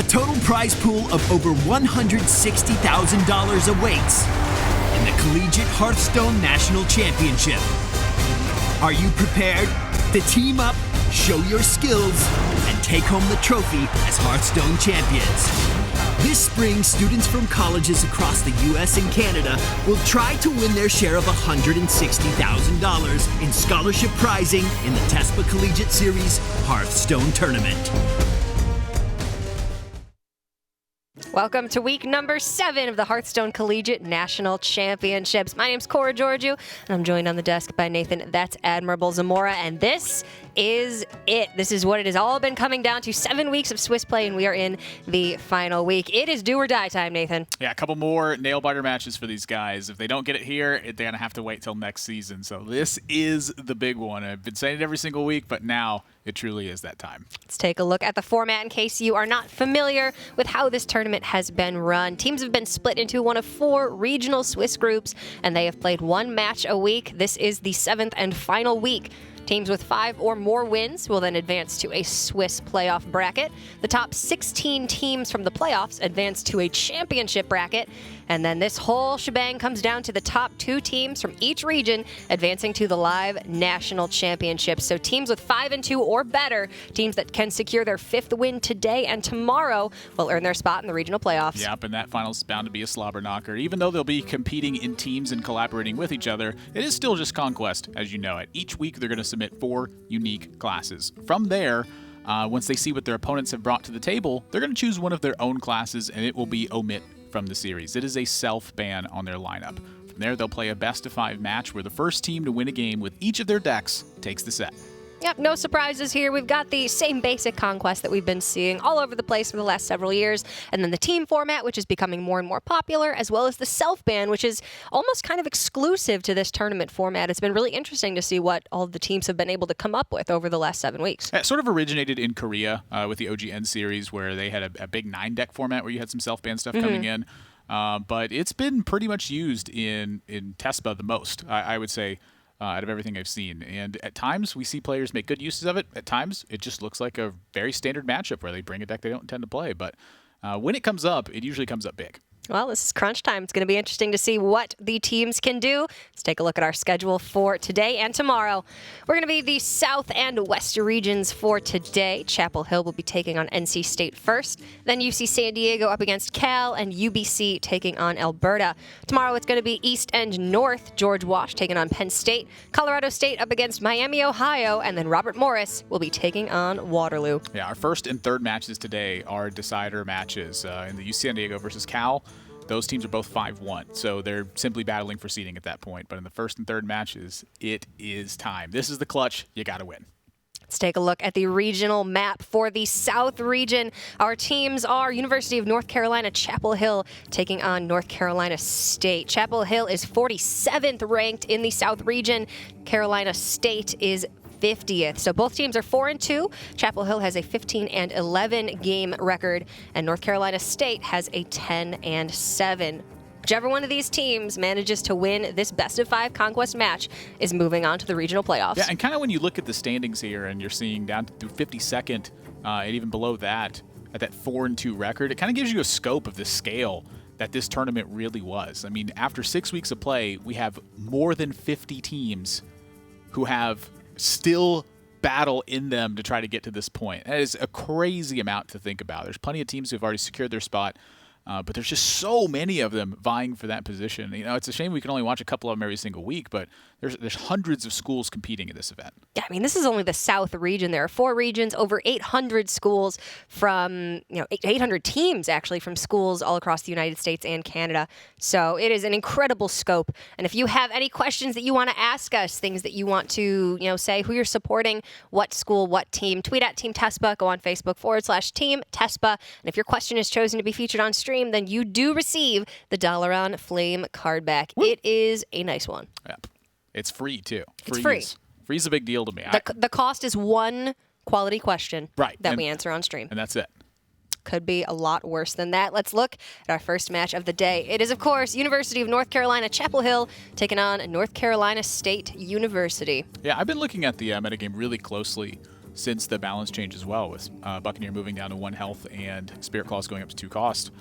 total prize pool of over $160,000 awaits in the Collegiate Hearthstone National Championship. Are you prepared to team up, show your skills, and take home the trophy as Hearthstone champions? This spring, students from colleges across the U.S. and Canada will try to win their share of $160,000 in scholarship prizing in the Tespa Collegiate Series Hearthstone Tournament. Welcome to week number 7 of the Hearthstone Collegiate National Championships. My name's Cora Georgiou, and I'm joined on the desk by Nathan, that's Admirable Zamora, and this is it. This is what it has all been coming down to. 7 weeks of Swiss play, and we are in the final week. It is do or die time, Nathan. Yeah, a couple more nail-biter matches for these guys. If they don't get it here, they're going to have to wait till next season. So this is the big one. I've been saying it every single week, but now it truly is that time. Let's take a look at the format in case you are not familiar with how this tournament has been run. Teams have been split into one of 4 regional Swiss groups, and they have played 1 match a week. This is the 7th and final week. Teams with 5 or more wins will then advance to a Swiss playoff bracket. The top 16 teams from the playoffs advance to a championship bracket. And then this whole shebang comes down to the top 2 teams from each region advancing to the live national championships. So teams with 5 and 2 or better, teams that can secure their 5th win today and tomorrow, will earn their spot in the regional playoffs. Yep, and that final's bound to be a slobber knocker. Even though they'll be competing in teams and collaborating with each other, it is still just conquest, as you know it. Each week they're going to submit 4 unique classes. From there, once they see what their opponents have brought to the table, they're going to choose one of their own classes, and it will be omit from the series. It is a self-ban on their lineup. From there, they'll play a best-of-5 match where the first team to win a game with each of their decks takes the set. Yep, no surprises here. We've got the same basic conquest that we've been seeing all over the place for the last several years, and then the team format, which is becoming more and more popular, as well as the self-ban, which is almost kind of exclusive to this tournament format. It's been really interesting to see what all of the teams have been able to come up with over the last 7 weeks. It sort of originated in Korea with the OGN series, where they had a big 9-deck format where you had some self-ban stuff coming in. But it's been pretty much used in Tespa the most, I would say, out of everything I've seen. And at times, we see players make good uses of it. At times, it just looks like a very standard matchup where they bring a deck they don't intend to play. But when it comes up, it usually comes up big. Well, this is crunch time. It's going to be interesting to see what the teams can do. Let's take a look at our schedule for today and tomorrow. We're going to be the South and West regions for today. Chapel Hill will be taking on NC State first. Then UC San Diego up against Cal, and UBC taking on Alberta. Tomorrow it's going to be East and North. George Wash taking on Penn State. Colorado State up against Miami, Ohio. And then Robert Morris will be taking on Waterloo. Yeah, our first and third matches today are decider matches. In the UC San Diego versus Cal, those teams are both 5-1, so they're simply battling for seeding at that point. But in the first and third matches, it is time. This is the clutch. You got to win. Let's take a look at the regional map for the South region. Our teams are University of North Carolina, Chapel Hill taking on North Carolina State. Chapel Hill is 47th ranked in the South region. Carolina State is 50th. So both teams are 4-2. Chapel Hill has a 15-11 game record, and North Carolina State has a 10-7. Whichever one of these teams manages to win this best-of-5 conquest match is moving on to the regional playoffs. Yeah, and kind of when you look at the standings here and you're seeing down through 52nd and even below that, at that 4-2 record, it kind of gives you a scope of the scale that this tournament really was. I mean, after 6 weeks of play, we have more than 50 teams who have still battle in them to try to get to this point. That is a crazy amount to think about. There's plenty of teams who have already secured their spot, but there's just so many of them vying for that position. You know, it's a shame we can only watch a couple of them every single week, but there's hundreds of schools competing in this event. Yeah, I mean, this is only the South region. There are 4 regions, over 800 schools from, 800 teams actually from schools all across the United States and Canada. So it is an incredible scope. And if you have any questions that you want to ask us, things that you want to, say who you're supporting, what school, what team, tweet at Team Tespa, go on Facebook /Team Tespa. And if your question is chosen to be featured on stream, then you do receive the Dollar on Flame card back. Woo. It is a nice one. Yep. It's free, too. It's free. Free is a big deal to me. The cost is one quality question that we answer on stream. And that's it. Could be a lot worse than that. Let's look at our first match of the day. It is, of course, University of North Carolina, Chapel Hill, taking on North Carolina State University. Yeah, I've been looking at the metagame really closely since the balance change as well, with Buccaneer moving down to 1 health and Spirit Claws going up to 2 cost.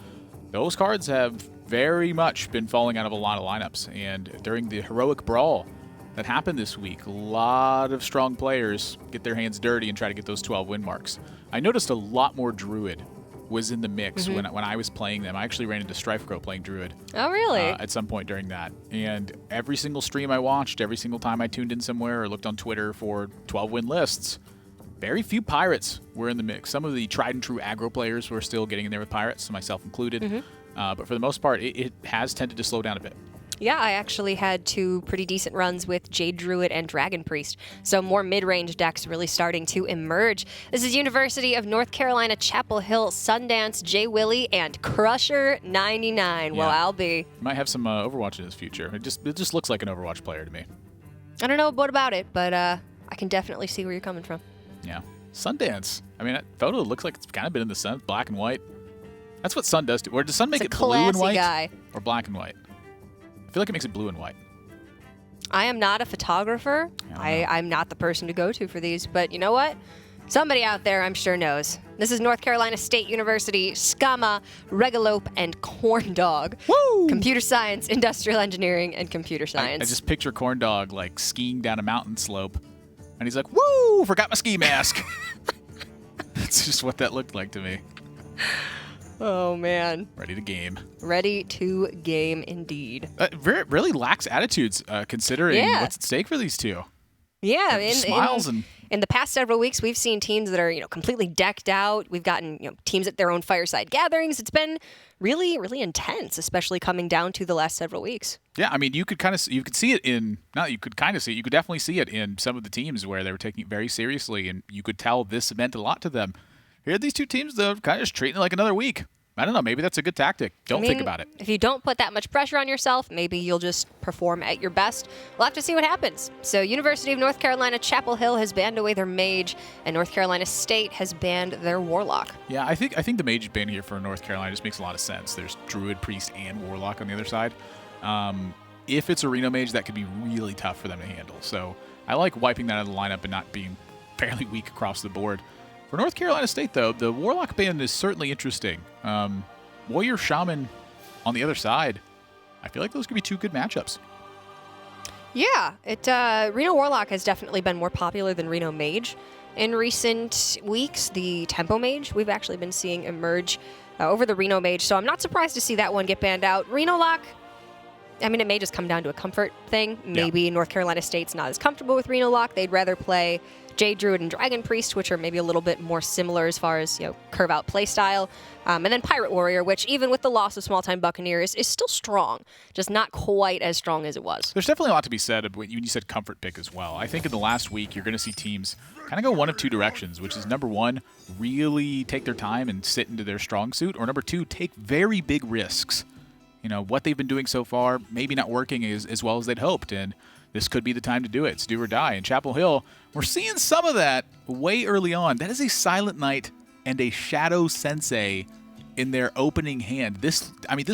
Those cards have very much been falling out of a lot of lineups, and during the heroic brawl that happened this week, a lot of strong players get their hands dirty and try to get those 12 win marks. I noticed a lot more Druid was in the mix when I was playing them. I actually ran into StrifeCrow playing Druid. Oh, really? At some point during that. And every single stream I watched, every single time I tuned in somewhere or looked on Twitter for 12-win lists, very few Pirates were in the mix. Some of the tried and true aggro players were still getting in there with Pirates, myself included. But for the most part, it has tended to slow down a bit. Yeah, I actually had 2 pretty decent runs with Jade Druid and Dragon Priest, so more mid-range decks really starting to emerge. This is University of North Carolina, Chapel Hill, Sundance, Jay Willie, and Crusher 99. Well, I'll be. Might have some Overwatch in his future. It just looks like an Overwatch player to me. I don't know what about it, but I can definitely see where you're coming from. Yeah. Sundance. I mean, that photo looks like it's kind of been in the sun, black and white. That's what Sun does. Or does Sun make it blue and white guy. Or black and white? I feel like it makes it blue and white. I am not a photographer. I'm not the person to go to for these, but you know what? Somebody out there I'm sure knows. This is North Carolina State University, Skama, Regalope, and Corn Dog. Woo! Computer science, industrial engineering, and computer science. I just picture Corn Dog like skiing down a mountain slope, and he's like, "Woo! Forgot my ski mask." That's just what that looked like to me. Oh, man. Ready to game. Ready to game indeed. Really lax attitudes considering what's at stake for these two. Yeah. Smiles in the past several weeks, we've seen teams that are, completely decked out. We've gotten, teams at their own fireside gatherings. It's been really, really intense, especially coming down to the last several weeks. Yeah, I mean, you could see it in, not you could kind of see it, you could definitely see it in some of the teams where they were taking it very seriously, and you could tell this meant a lot to them. Here, these two teams, though, kind of just treating it like another week. I don't know. Maybe that's a good tactic. Don't think about it. If you don't put that much pressure on yourself, maybe you'll just perform at your best. We'll have to see what happens. So University of North Carolina, Chapel Hill has banned away their mage, and North Carolina State has banned their warlock. Yeah, I think the mage ban here for North Carolina just makes a lot of sense. There's Druid, Priest, and Warlock on the other side. If it's a Reno mage, that could be really tough for them to handle. So I like wiping that out of the lineup and not being fairly weak across the board. For North Carolina State, though, the Warlock ban is certainly interesting. Warrior Shaman on the other side, I feel like those could be 2 good matchups. Yeah, Reno Warlock has definitely been more popular than Reno Mage in recent weeks. The Tempo Mage we've actually been seeing emerge over the Reno Mage, so I'm not surprised to see that one get banned out. Reno Lock, I mean, it may just come down to a comfort thing. Maybe North Carolina State's not as comfortable with Reno Lock. They'd rather play Jade Druid and Dragon Priest, which are maybe a little bit more similar as far as, curve out play style. And then Pirate Warrior, which even with the loss of Small Time Buccaneers is still strong, just not quite as strong as it was. There's definitely a lot to be said when you said comfort pick as well. I think in the last week, you're going to see teams kind of go one of 2 directions, which is number 1, really take their time and sit into their strong suit, or number 2, take very big risks. What they've been doing so far, maybe not working as well as they'd hoped, and this could be the time to do it. It's do or die. In Chapel Hill, we're seeing some of that way early on. That is a Silent Knight and a Shadow Sensei in their opening hand. This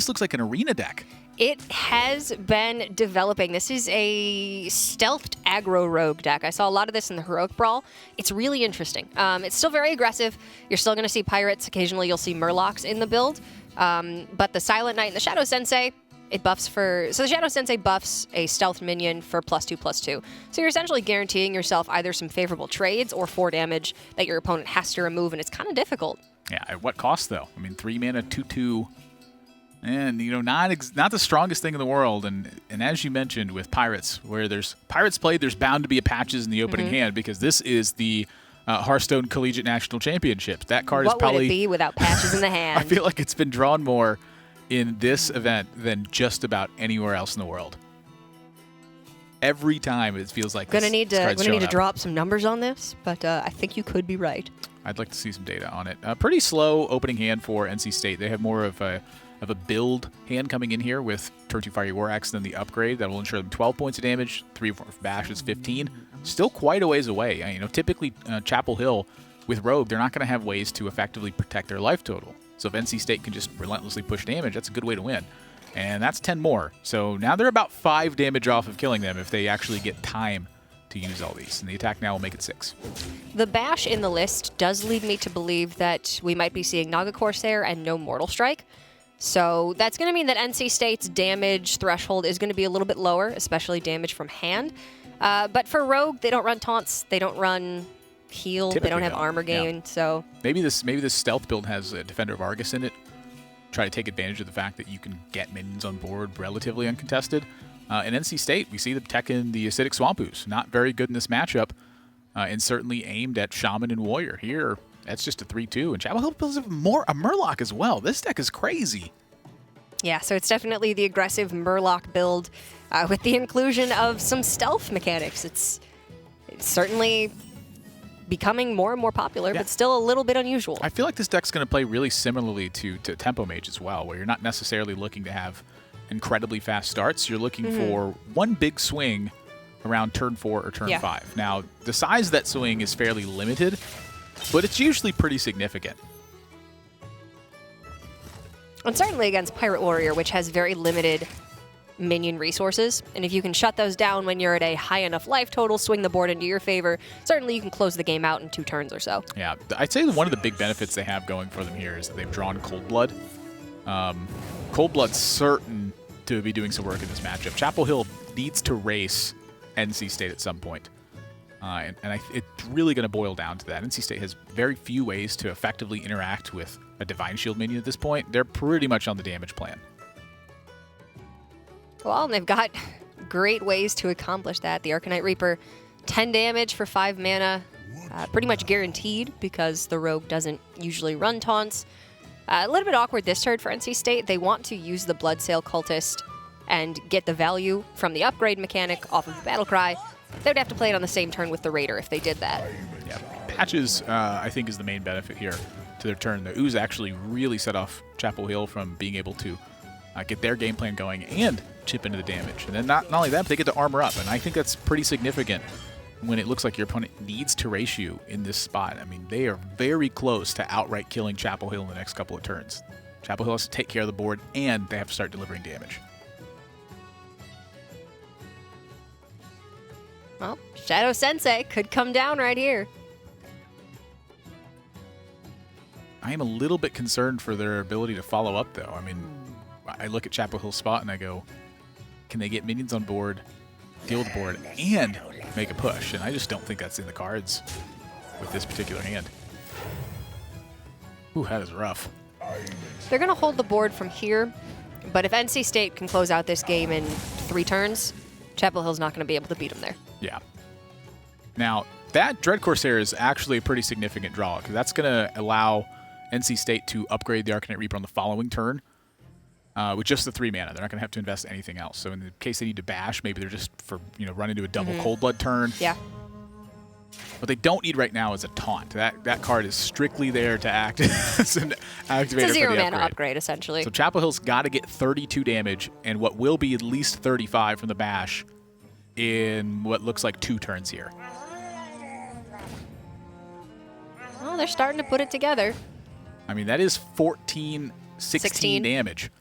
looks like an arena deck. It has been developing. This is a stealthed aggro rogue deck. I saw a lot of this in the Heroic Brawl. It's really interesting. It's still very aggressive. You're still going to see pirates. Occasionally you'll see murlocs in the build. But the Silent Knight and the Shadow Sensei, it buffs so the Shadow Sensei buffs a stealth minion for +2/+2. So you're essentially guaranteeing yourself either some favorable trades or 4 damage that your opponent has to remove, and it's kind of difficult. Yeah, at what cost, though? I mean, 3 mana, 2/2, and, not the strongest thing in the world. And as you mentioned with Pirates, where there's Pirates played, there's bound to be a patches in the opening hand, because this is the Hearthstone Collegiate National Championship. That card is probably... What would it be without patches in the hand? I feel like it's been drawn more in this event than just about anywhere else in the world. Every time it feels like Gonna need to drop some numbers on this, but I think you could be right. I'd like to see some data on it. Pretty slow opening hand for NC State. They have more of a build hand coming in here with Turn 2 Fiery War Axe, then the upgrade that will ensure them 12 points of damage, 3 for Bash is 15. Still quite a ways away. Typically Chapel Hill with Rogue, they're not going to have ways to effectively protect their life total. So if NC State can just relentlessly push damage, that's a good way to win. And that's 10 more. So now they're about 5 damage off of killing them if they actually get time to use all these, and the attack now will make it 6. The bash in the list does lead me to believe that we might be seeing Naga Corsair and no Mortal Strike. So that's going to mean that NC State's damage threshold is going to be a little bit lower, especially damage from hand. But for Rogue, they don't run taunts, they don't run heal, they don't have armor gain, so... Maybe this stealth build has a Defender of Argus in it. Try to take advantage of the fact that you can get minions on board relatively uncontested. In NC State, we see them teching the Acidic Swampoos. Not very good in this matchup, and certainly aimed at Shaman and Warrior. Here, that's just a 3-2, and Chapel Hill builds a Murloc as well. This deck is crazy. Yeah, so it's definitely the aggressive Murloc build with the inclusion of some stealth mechanics. It's certainly becoming more and more popular, but still a little bit unusual. I feel like this deck's going to play really similarly to Tempo Mage as well, where you're not necessarily looking to have incredibly fast starts. You're looking for one big swing around turn 4 or turn 5. Now, the size of that swing is fairly limited, but it's usually pretty significant. And certainly against Pirate Warrior, which has very limited minion resources. And if you can shut those down when you're at a high enough life total, swing the board into your favor, certainly you can close the game out in 2 turns or so. Yeah, I'd say that one of the big benefits they have going for them here is that they've drawn Cold Blood. Cold Blood's certain to be doing some work in this matchup. Chapel Hill needs to race NC State at some point. It's really going to boil down to that. NC State has very few ways to effectively interact with a Divine Shield minion at this point. They're pretty much on the damage plan. Well, and they've got great ways to accomplish that. The Arcanite Reaper, 10 damage for 5 mana, pretty much guaranteed because the Rogue doesn't usually run taunts. A little bit awkward this turn for NC State. They want to use the Bloodsail Cultist and get the value from the upgrade mechanic off of the Battlecry. They'd have to play it on the same turn with the Raider if they did that. Yeah, Patches, I think, is the main benefit here to their turn. The Ooze actually really set off Chapel Hill from being able to get their game plan going and chip into the damage. And then not only that, but they get to armor up. And I think that's pretty significant when it looks like your opponent needs to race you in this spot. I mean, they are very close to outright killing Chapel Hill in the next couple of turns. Chapel Hill has to take care of the board, and they have to start delivering damage. Well, Shadow Sensei could come down right here. I am a little bit concerned for their ability to follow up, though. I mean, I look at Chapel Hill's spot and I go, can they get minions on board, deal with the board, and make a push? And I just don't think that's in the cards with this particular hand. Ooh, that is rough. They're going to hold the board from here, but if NC State can close out this game in 3 turns, Chapel Hill's not going to be able to beat them there. Yeah. Now, that Dread Corsair is actually a pretty significant draw, because that's going to allow NC State to upgrade the Arcanite Reaper on the following turn with just the 3 mana. They're not going to have to invest anything else. So in the case they need to bash, maybe they're just run into a double Cold Blood turn. Yeah. What they don't need right now is a taunt. That card is strictly there to act as an activator. It's a 0 for the mana upgrade, essentially. So Chapel Hill's got to get 32 damage and what will be at least 35 from the bash in what looks like 2 turns here. Well, they're starting to put it together. I mean, that is 16 damage.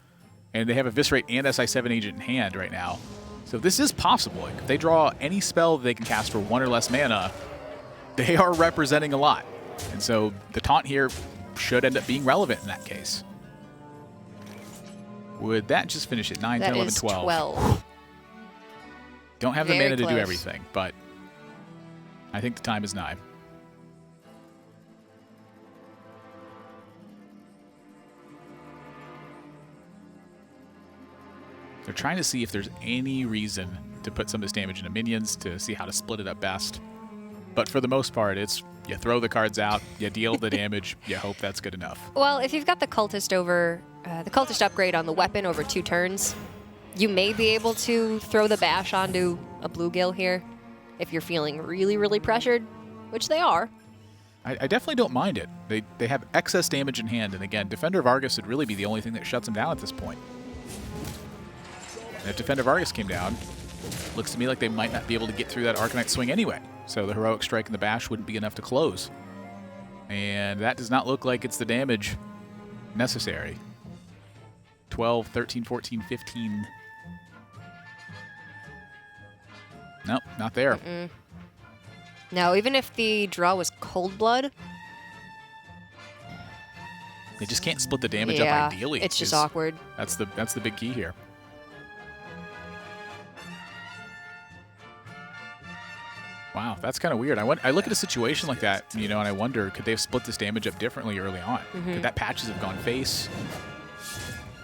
And they have Eviscerate and SI7 Agent in hand right now. So this is possible. Like, if they draw any spell they can cast for 1 or less mana, they are representing a lot. And so the taunt here should end up being relevant in that case. Would that just finish it? 9, 10, 11, 12. 12. Don't have Very the mana to close. do everything, but I think the time is nigh. They're trying to see if there's any reason to put some of this damage into minions to see how to split it up best. But for the most part, it's you throw the cards out, you deal the damage, you hope that's good enough. Well, if you've got the Cultist upgrade on the weapon over 2 turns, you may be able to throw the bash onto a bluegill here if you're feeling really, really pressured, which they are. I definitely don't mind it. They have excess damage in hand, and again, Defender of Argus would really be the only thing that shuts them down at this point. And if Defender of Argus came down, looks to me like they might not be able to get through that Arcanite swing anyway. So the Heroic Strike and the Bash wouldn't be enough to close. And that does not look like it's the damage necessary. 12, 13, 14, 15. Nope, not there. No, even if the draw was Cold Blood. They just can't split the damage up ideally. It's just awkward. That's the big key here. Wow, that's kind of weird. I look at a situation like that, and I wonder, could they have split this damage up differently early on? Could that patches have gone face?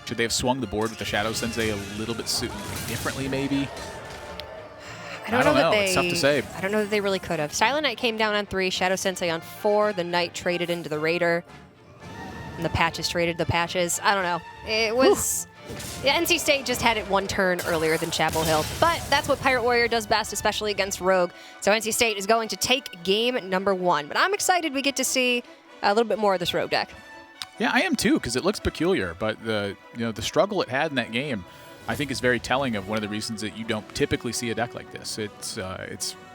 Should they have swung the board with the Shadow Sensei a little bit differently, maybe? I don't know. It's tough to say. I don't know that they really could have. Silent Knight came down on 3, Shadow Sensei on 4. The Knight traded into the Raider, and the Patches traded the Patches. I don't know. It was... Yeah, NC State just had it one turn earlier than Chapel Hill, but that's what Pirate Warrior does best, especially against Rogue. So NC State is going to take game number 1. But I'm excited we get to see a little bit more of this Rogue deck. Yeah, I am too, because it looks peculiar. But the struggle it had in that game, I think, is very telling of one of the reasons that you don't typically see a deck like this. It's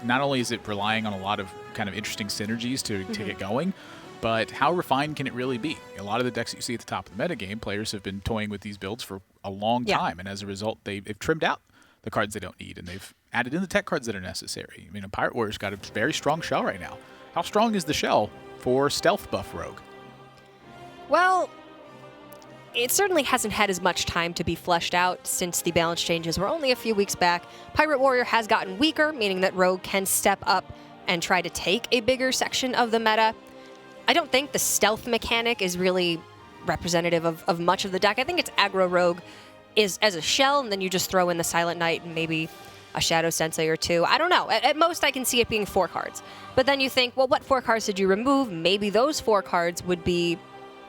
not only is it relying on a lot of kind of interesting synergies to get going, but how refined can it really be? A lot of the decks that you see at the top of the metagame, players have been toying with these builds for a long time, and as a result, they've trimmed out the cards they don't need, and they've added in the tech cards that are necessary. I mean, a Pirate Warrior's got a very strong shell right now. How strong is the shell for Stealth buff Rogue? Well, it certainly hasn't had as much time to be fleshed out since the balance changes were only a few weeks back. Pirate Warrior has gotten weaker, meaning that Rogue can step up and try to take a bigger section of the meta. I don't think the stealth mechanic is really representative of much of the deck. I think it's aggro Rogue is as a shell, and then you just throw in the Silent Knight and maybe a Shadow Sensei or 2. I don't know. At most, I can see it being 4 cards. But then you think, well, what 4 cards did you remove? Maybe those 4 cards would be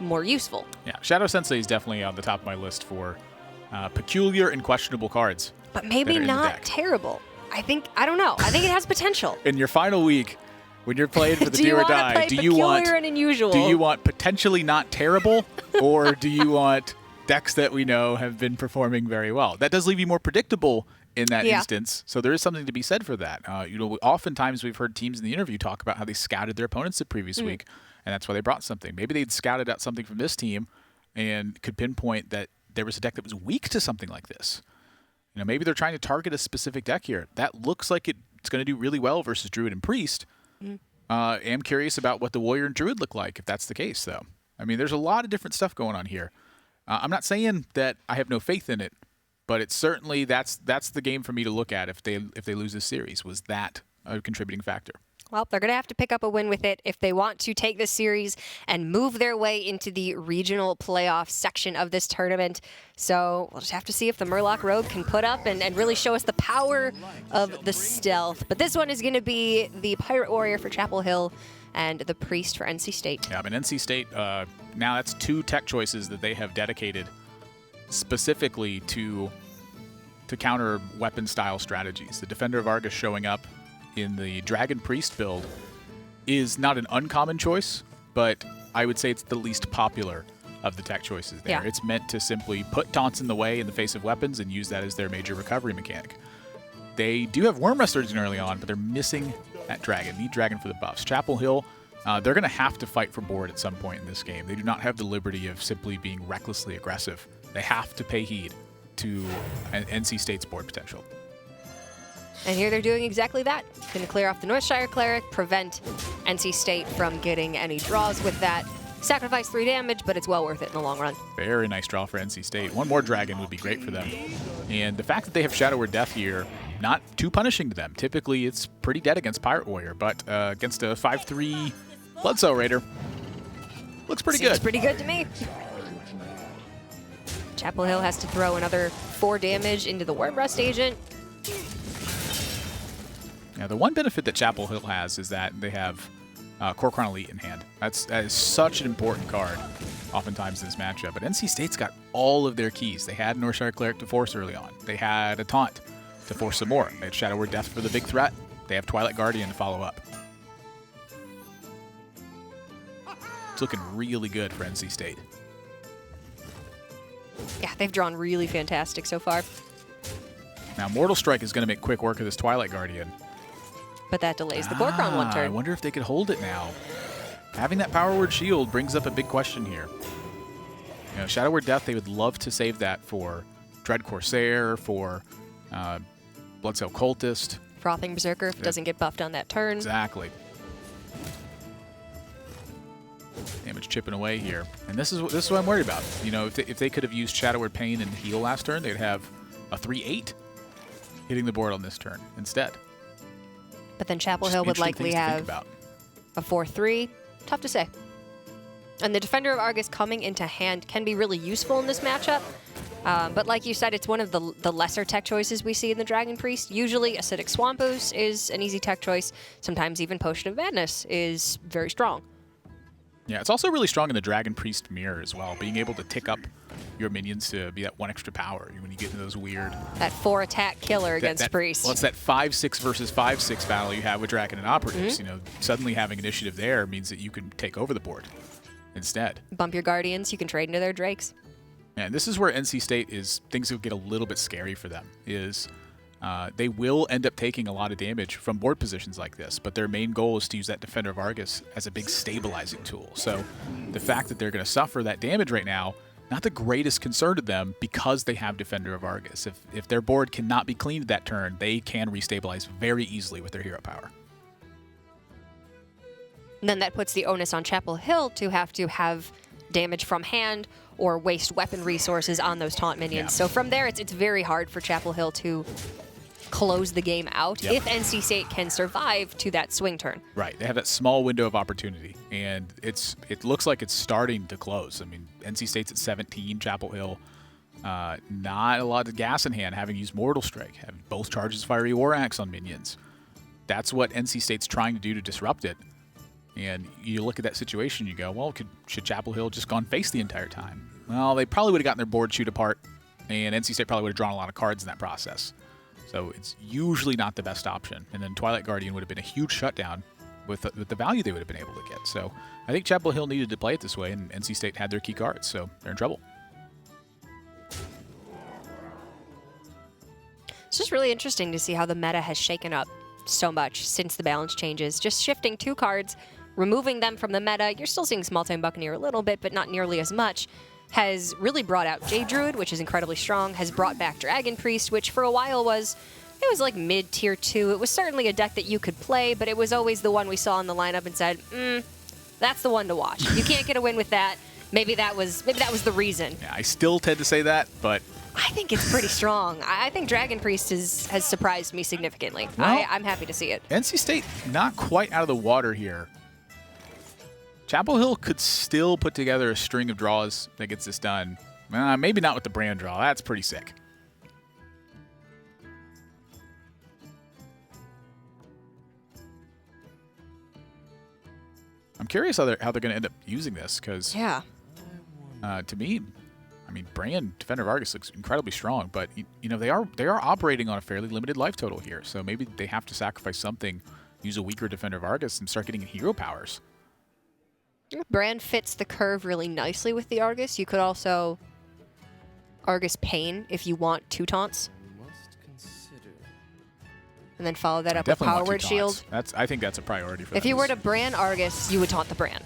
more useful. Yeah, Shadow Sensei is definitely on the top of my list for peculiar and questionable cards. But maybe not terrible. I don't know. I think it has potential. In your final week, when you're playing for the do or die, do you want potentially not terrible, or do you want decks that we know have been performing very well? That does leave you more predictable in that instance, so there is something to be said for that. Oftentimes we've heard teams in the interview talk about how they scouted their opponents the previous week, and that's why they brought something. Maybe they'd scouted out something from this team and could pinpoint that there was a deck that was weak to something like this. Maybe they're trying to target a specific deck here. That looks like it's going to do really well versus Druid and Priest. I'm curious about what the Warrior and Druid look like if that's the case, though. I mean, there's a lot of different stuff going on here. I'm not saying that I have no faith in it, but it's certainly that's the game for me to look at if they lose this series. Was that a contributing factor? Well, they're going to have to pick up a win with it if they want to take this series and move their way into the regional playoff section of this tournament. So we'll just have to see if the Murloc Rogue can put up and really show us the power of the stealth. But this one is going to be the Pirate Warrior for Chapel Hill and the Priest for NC State. Yeah, but NC State, now that's 2 tech choices that they have dedicated specifically to counter weapon style strategies. The Defender of Argus showing up in the Dragon Priest build is not an uncommon choice, but I would say it's the least popular of the tech choices there. Yeah. It's meant to simply put taunts in the way in the face of weapons and use that as their major recovery mechanic. They do have Worm Restoration early on, but they're missing that Dragon. Need Dragon for the buffs. Chapel Hill, they're going to have to fight for board at some point in this game. They do not have the liberty of simply being recklessly aggressive. They have to pay heed to NC State's board potential. And here they're doing exactly that. Going to clear off the Northshire Cleric, prevent NC State from getting any draws with that. Sacrifice 3 damage, but it's well worth it in the long run. Very nice draw for NC State. One more Dragon would be great for them. And the fact that they have Shadow Word Death here, not too punishing to them. Typically, it's pretty dead against Pirate Warrior, but against a 5/3 Bloodsoul Raider, looks pretty good. Seems pretty good to me. Chapel Hill has to throw another 4 damage into the Worm Rust Agent. Yeah, the one benefit that Chapel Hill has is that they have Kor'kron Elite in hand. That is such an important card oftentimes in this matchup. But NC State's got all of their keys. They had Northshire Cleric to force early on. They had a Taunt to force some more. They had Shadow Word Death for the big threat. They have Twilight Guardian to follow up. It's looking really good for NC State. Yeah, they've drawn really fantastic so far. Now, Mortal Strike is going to make quick work of this Twilight Guardian. But that delays the Kor'kron one turn. I wonder if they could hold it now. Having that Power Word Shield brings up a big question here. Shadow Word Death, they would love to save that for Dread Corsair, for Bloodsoul Cultist. Frothing Berserker if it doesn't get buffed on that turn. Exactly. Damage chipping away here. And this is what I'm worried about. You know, if they could have used Shadow Word Pain and heal last turn, they'd have a 3/8 hitting the board on this turn instead. But then Chapel Just Hill would interesting likely things to think have about. a 4/3. Tough to say. And the Defender of Argus coming into hand can be really useful in this matchup. But like you said, it's one of the lesser tech choices we see in the Dragon Priest. Usually Acidic Swamp Ooze is an easy tech choice. Sometimes even Potion of Madness is very strong. Yeah, it's also really strong in the Dragon Priest mirror as well, being able to tick up your minions to be that 1 extra power when you get into those weird... That 4 attack killer against Priest. Well, it's that 5/6 versus 5/6 battle you have with Dragon and Operatives. You know, suddenly having initiative there means that you can take over the board instead. Bump your Guardians, you can trade into their Drakes. And this is where NC State things will get a little bit scary for them, they will end up taking a lot of damage from board positions like this, but their main goal is to use that Defender of Argus as a big stabilizing tool. So the fact that they're going to suffer that damage right now, not the greatest concern to them because they have Defender of Argus. If their board cannot be cleaned that turn, they can restabilize very easily with their hero power. And then that puts the onus on Chapel Hill to have damage from hand or waste weapon resources on those taunt minions. Yeah. So from there, it's very hard for Chapel Hill to close the game out if NC State can survive to that swing turn. Right. They have that small window of opportunity, and it looks like it's starting to close. I mean, NC State's at 17, Chapel Hill, not a lot of gas in hand, having used Mortal Strike, having both charges Fiery War Axe on minions. That's what NC State's trying to do to disrupt it. And you look at that situation, you go, well, should Chapel Hill just gone face the entire time? Well, they probably would have gotten their board chewed apart, and NC State probably would have drawn a lot of cards in that process. So it's usually not the best option. And then Twilight Guardian would have been a huge shutdown with the value they would have been able to get. So I think Chapel Hill needed to play it this way, and NC State had their key cards, so they're in trouble. It's just really interesting to see how the meta has shaken up so much since the balance changes. Just shifting 2 cards, removing them from the meta. You're still seeing Small Time Buccaneer a little bit, but not nearly as much. Has really brought out Jade Druid, which is incredibly strong, has brought back Dragon Priest, which for a while was like mid-tier 2. It was certainly a deck that you could play, but it was always the one we saw in the lineup and said, that's the one to watch. You can't get a win with that. Maybe that was the reason. Yeah, I still tend to say that, but... I think it's pretty strong. I think Dragon Priest has surprised me significantly. Well, I'm happy to see it. NC State not quite out of the water here. Chapel Hill could still put together a string of draws that gets this done. Maybe not with the brand draw. That's pretty sick. I'm curious how they're going to end up using this, because to me, I mean, brand Defender of Argus looks incredibly strong, but you know they are operating on a fairly limited life total here, so maybe they have to sacrifice something, use a weaker Defender of Argus, and start getting hero powers. Brand fits the curve really nicely with the Argus. You could also Argus Pain if you want 2 taunts. And then follow that up with Power Word Shield. I think that's a priority for them. If you were to brand Argus, you would taunt the brand.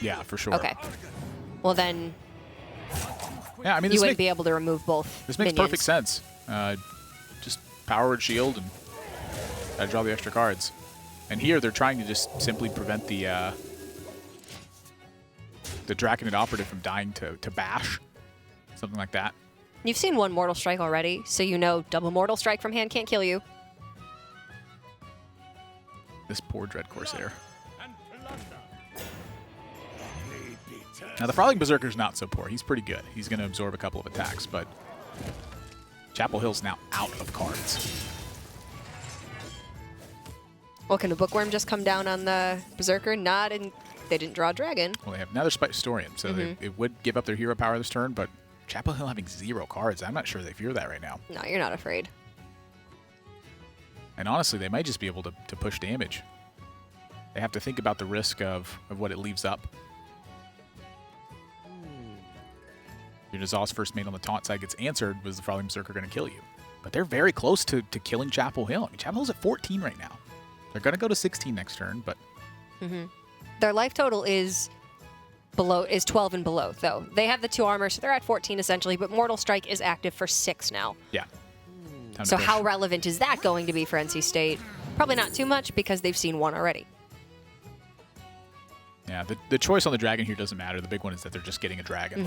Yeah, for sure. Okay. Well then, yeah, I mean, you wouldn't be able to remove both This makes minions. perfect sense. Just Power Word Shield and gotta draw the extra cards. And here they're trying to just simply prevent the Draconid Operative from dying to bash, something like that. You've seen 1 Mortal Strike already, so you know double Mortal Strike from hand can't kill you. This poor Dread Corsair. Now the Frothing Berserker's not so poor. He's pretty good. He's going to absorb a couple of attacks, but Chapel Hill's now out of cards. Well, can a Bookworm just come down on the Berserker? Not, and they didn't draw a Dragon. Well, they have another Spite Historian, so it would give up their hero power this turn, but Chapel Hill having 0 cards, I'm not sure they fear that right now. No, you're not afraid. And honestly, they might just be able to push damage. They have to think about the risk of what it leaves up. Your Nazal's first mate on the taunt side gets answered, was the Frothing Berserker going to kill you? But they're very close to killing Chapel Hill. I mean, Chapel Hill's at 14 right now. They're going to go to 16 next turn, but... Their life total is 12 and below, though. They have the 2 armor, so they're at 14 essentially, but Mortal Strike is active for 6 now. Yeah. So how relevant is that going to be for NC State? Probably not too much because they've seen one already. Yeah, the choice on the dragon here doesn't matter. The big one is that they're just getting a dragon.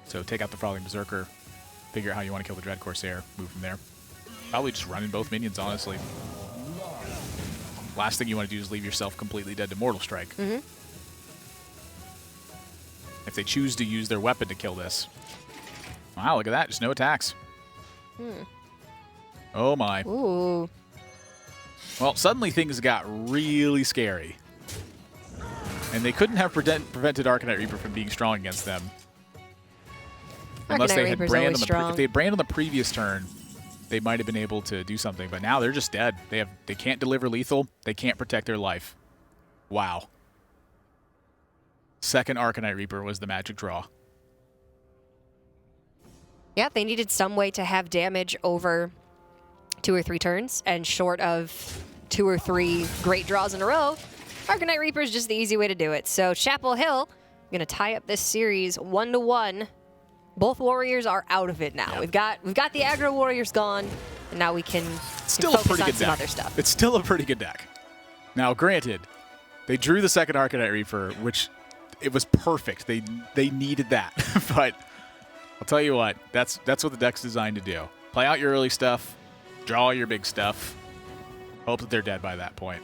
So take out the Frothing Berserker, figure out how you want to kill the Dread Corsair, move from there. Probably just running both minions, honestly. Last thing you want to do is leave yourself completely dead to Mortal Strike. If they choose to use their weapon to kill this. Wow, look at that. Just no attacks. Oh, my. Ooh. Well, suddenly things got really scary. And they couldn't have prevented Arcanite Reaper from being strong against them. Unless they had Brand on if they had Brand on the previous turn, they might have been able to do something. But now they're just dead. They can't deliver lethal. They can't protect their life. Wow. Second Arcanite Reaper was the magic draw. Yeah, they needed some way to have damage over 2 or 3 turns, and short of 2 or 3 great draws in a row, Arcanite Reaper is just the easy way to do it. So Chapel Hill going to tie up this series 1-1. Both warriors are out of it now. Yep. We've got the aggro warriors gone, and now we can Still focus a pretty on good some deck. other stuff. It's still a pretty good deck. Now, granted, they drew the second Arcanite Reaper, which it was perfect. They needed that. But I'll tell you what, that's what the deck's designed to do. Play out your early stuff, draw your big stuff, hope that they're dead by that point.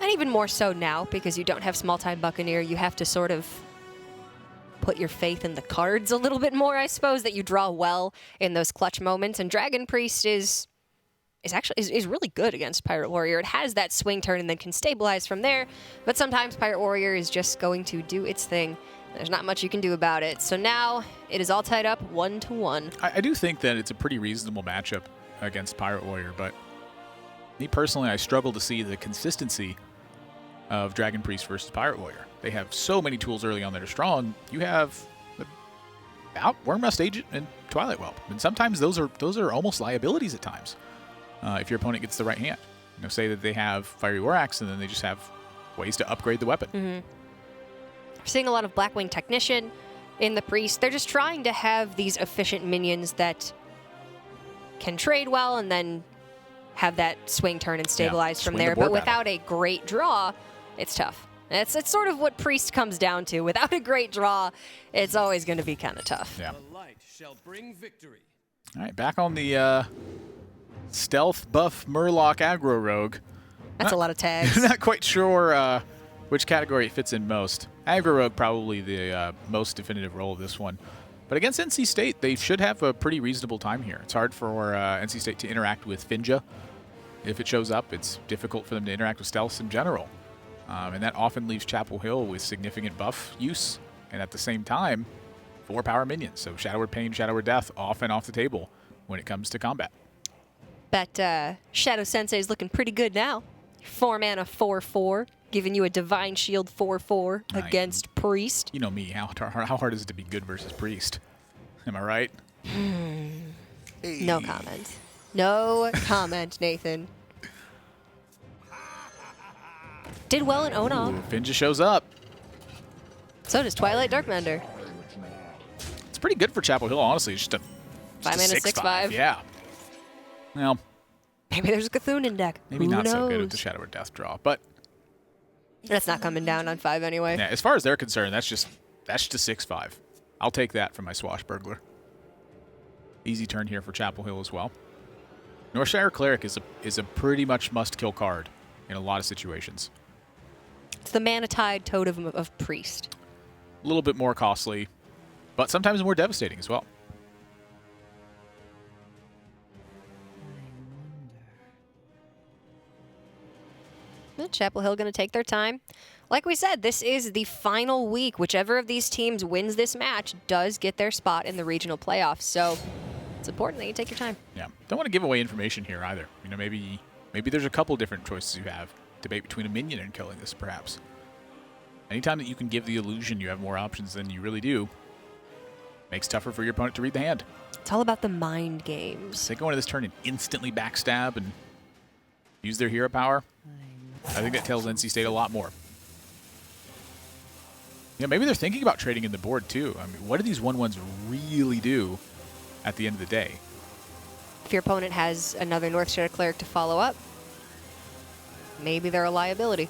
And even more so now, because you don't have Small-Time Buccaneer, you have to sort of put your faith in the cards a little bit more, I suppose, that you draw well in those clutch moments. And Dragon Priest is really good against Pirate Warrior. It has that swing turn and then can stabilize from there. But sometimes Pirate Warrior is just going to do its thing. There's not much you can do about it. So now it is all tied up 1-1. I do think that it's a pretty reasonable matchup against Pirate Warrior, but me personally, I struggle to see the consistency of Dragon Priest versus Pirate Warrior. They have so many tools early on that are strong. You have Wormrust Agent and Twilight Whelp, and sometimes those are almost liabilities at times. If your opponent gets the right hand, say that they have Fiery War Axe, and then they just have ways to upgrade the weapon. We're seeing a lot of Blackwing Technician in the Priest. They're just trying to have these efficient minions that can trade well and then have that swing turn and stabilize from there. But without a great draw, it's tough. It's sort of what Priest comes down to. Without a great draw, it's always going to be kind of tough. Yeah. The light shall bring victory. All right, back on the stealth buff Murloc aggro rogue. That's a lot of tags. Not quite sure which category it fits in most. Aggro rogue probably the most definitive role of this one. But against NC State, they should have a pretty reasonable time here. It's hard for NC State to interact with Finja. If it shows up, it's difficult for them to interact with stealths in general. And that often leaves Chapel Hill with significant buff use, and at the same time, 4 power minions. So Shadow Word Pain, Shadow Word Death off and off the table when it comes to combat. But Shadow Sensei is looking pretty good now. 4 mana, 4/4, giving you a Divine Shield 4/4 against Priest. You know me, how hard is it to be good versus Priest? Am I right? No comment. No comment, Nathan. Did well in Onog. Finja shows up. So does Twilight Darkmender. It's pretty good for Chapel Hill, honestly. It's just a 5 mana, 6/5. Yeah. Well, maybe there's a Cthulhu in deck. maybe Who not knows? so good with the Shadow Word Death draw, but That's not coming down on 5 anyway. yeah, as far as they're concerned, that's just a 6/5. I'll take that from my Swashbuckler. Easy turn here for Chapel Hill as well. Northshire Cleric is a pretty much must-kill card in a lot of situations. It's the Mana Tide Totem of Priest. A little bit more costly, but sometimes more devastating as well. Chapel Hill going to take their time. Like we said, this is the final week. Whichever of these teams wins this match does get their spot in the regional playoffs. So it's important that you take your time. Yeah, don't want to give away information here either. Maybe there's a couple different choices you have. Debate between a minion and killing this, perhaps. Anytime that you can give the illusion you have more options than you really do, makes it tougher for your opponent to read the hand. It's all about the mind games. They go into this turn and instantly backstab and use their hero power. I think that tells NC State a lot more. Maybe they're thinking about trading in the board too. What do these 1/1s really do at the end of the day? If your opponent has another North Shadow Cleric to follow up, maybe they're a liability.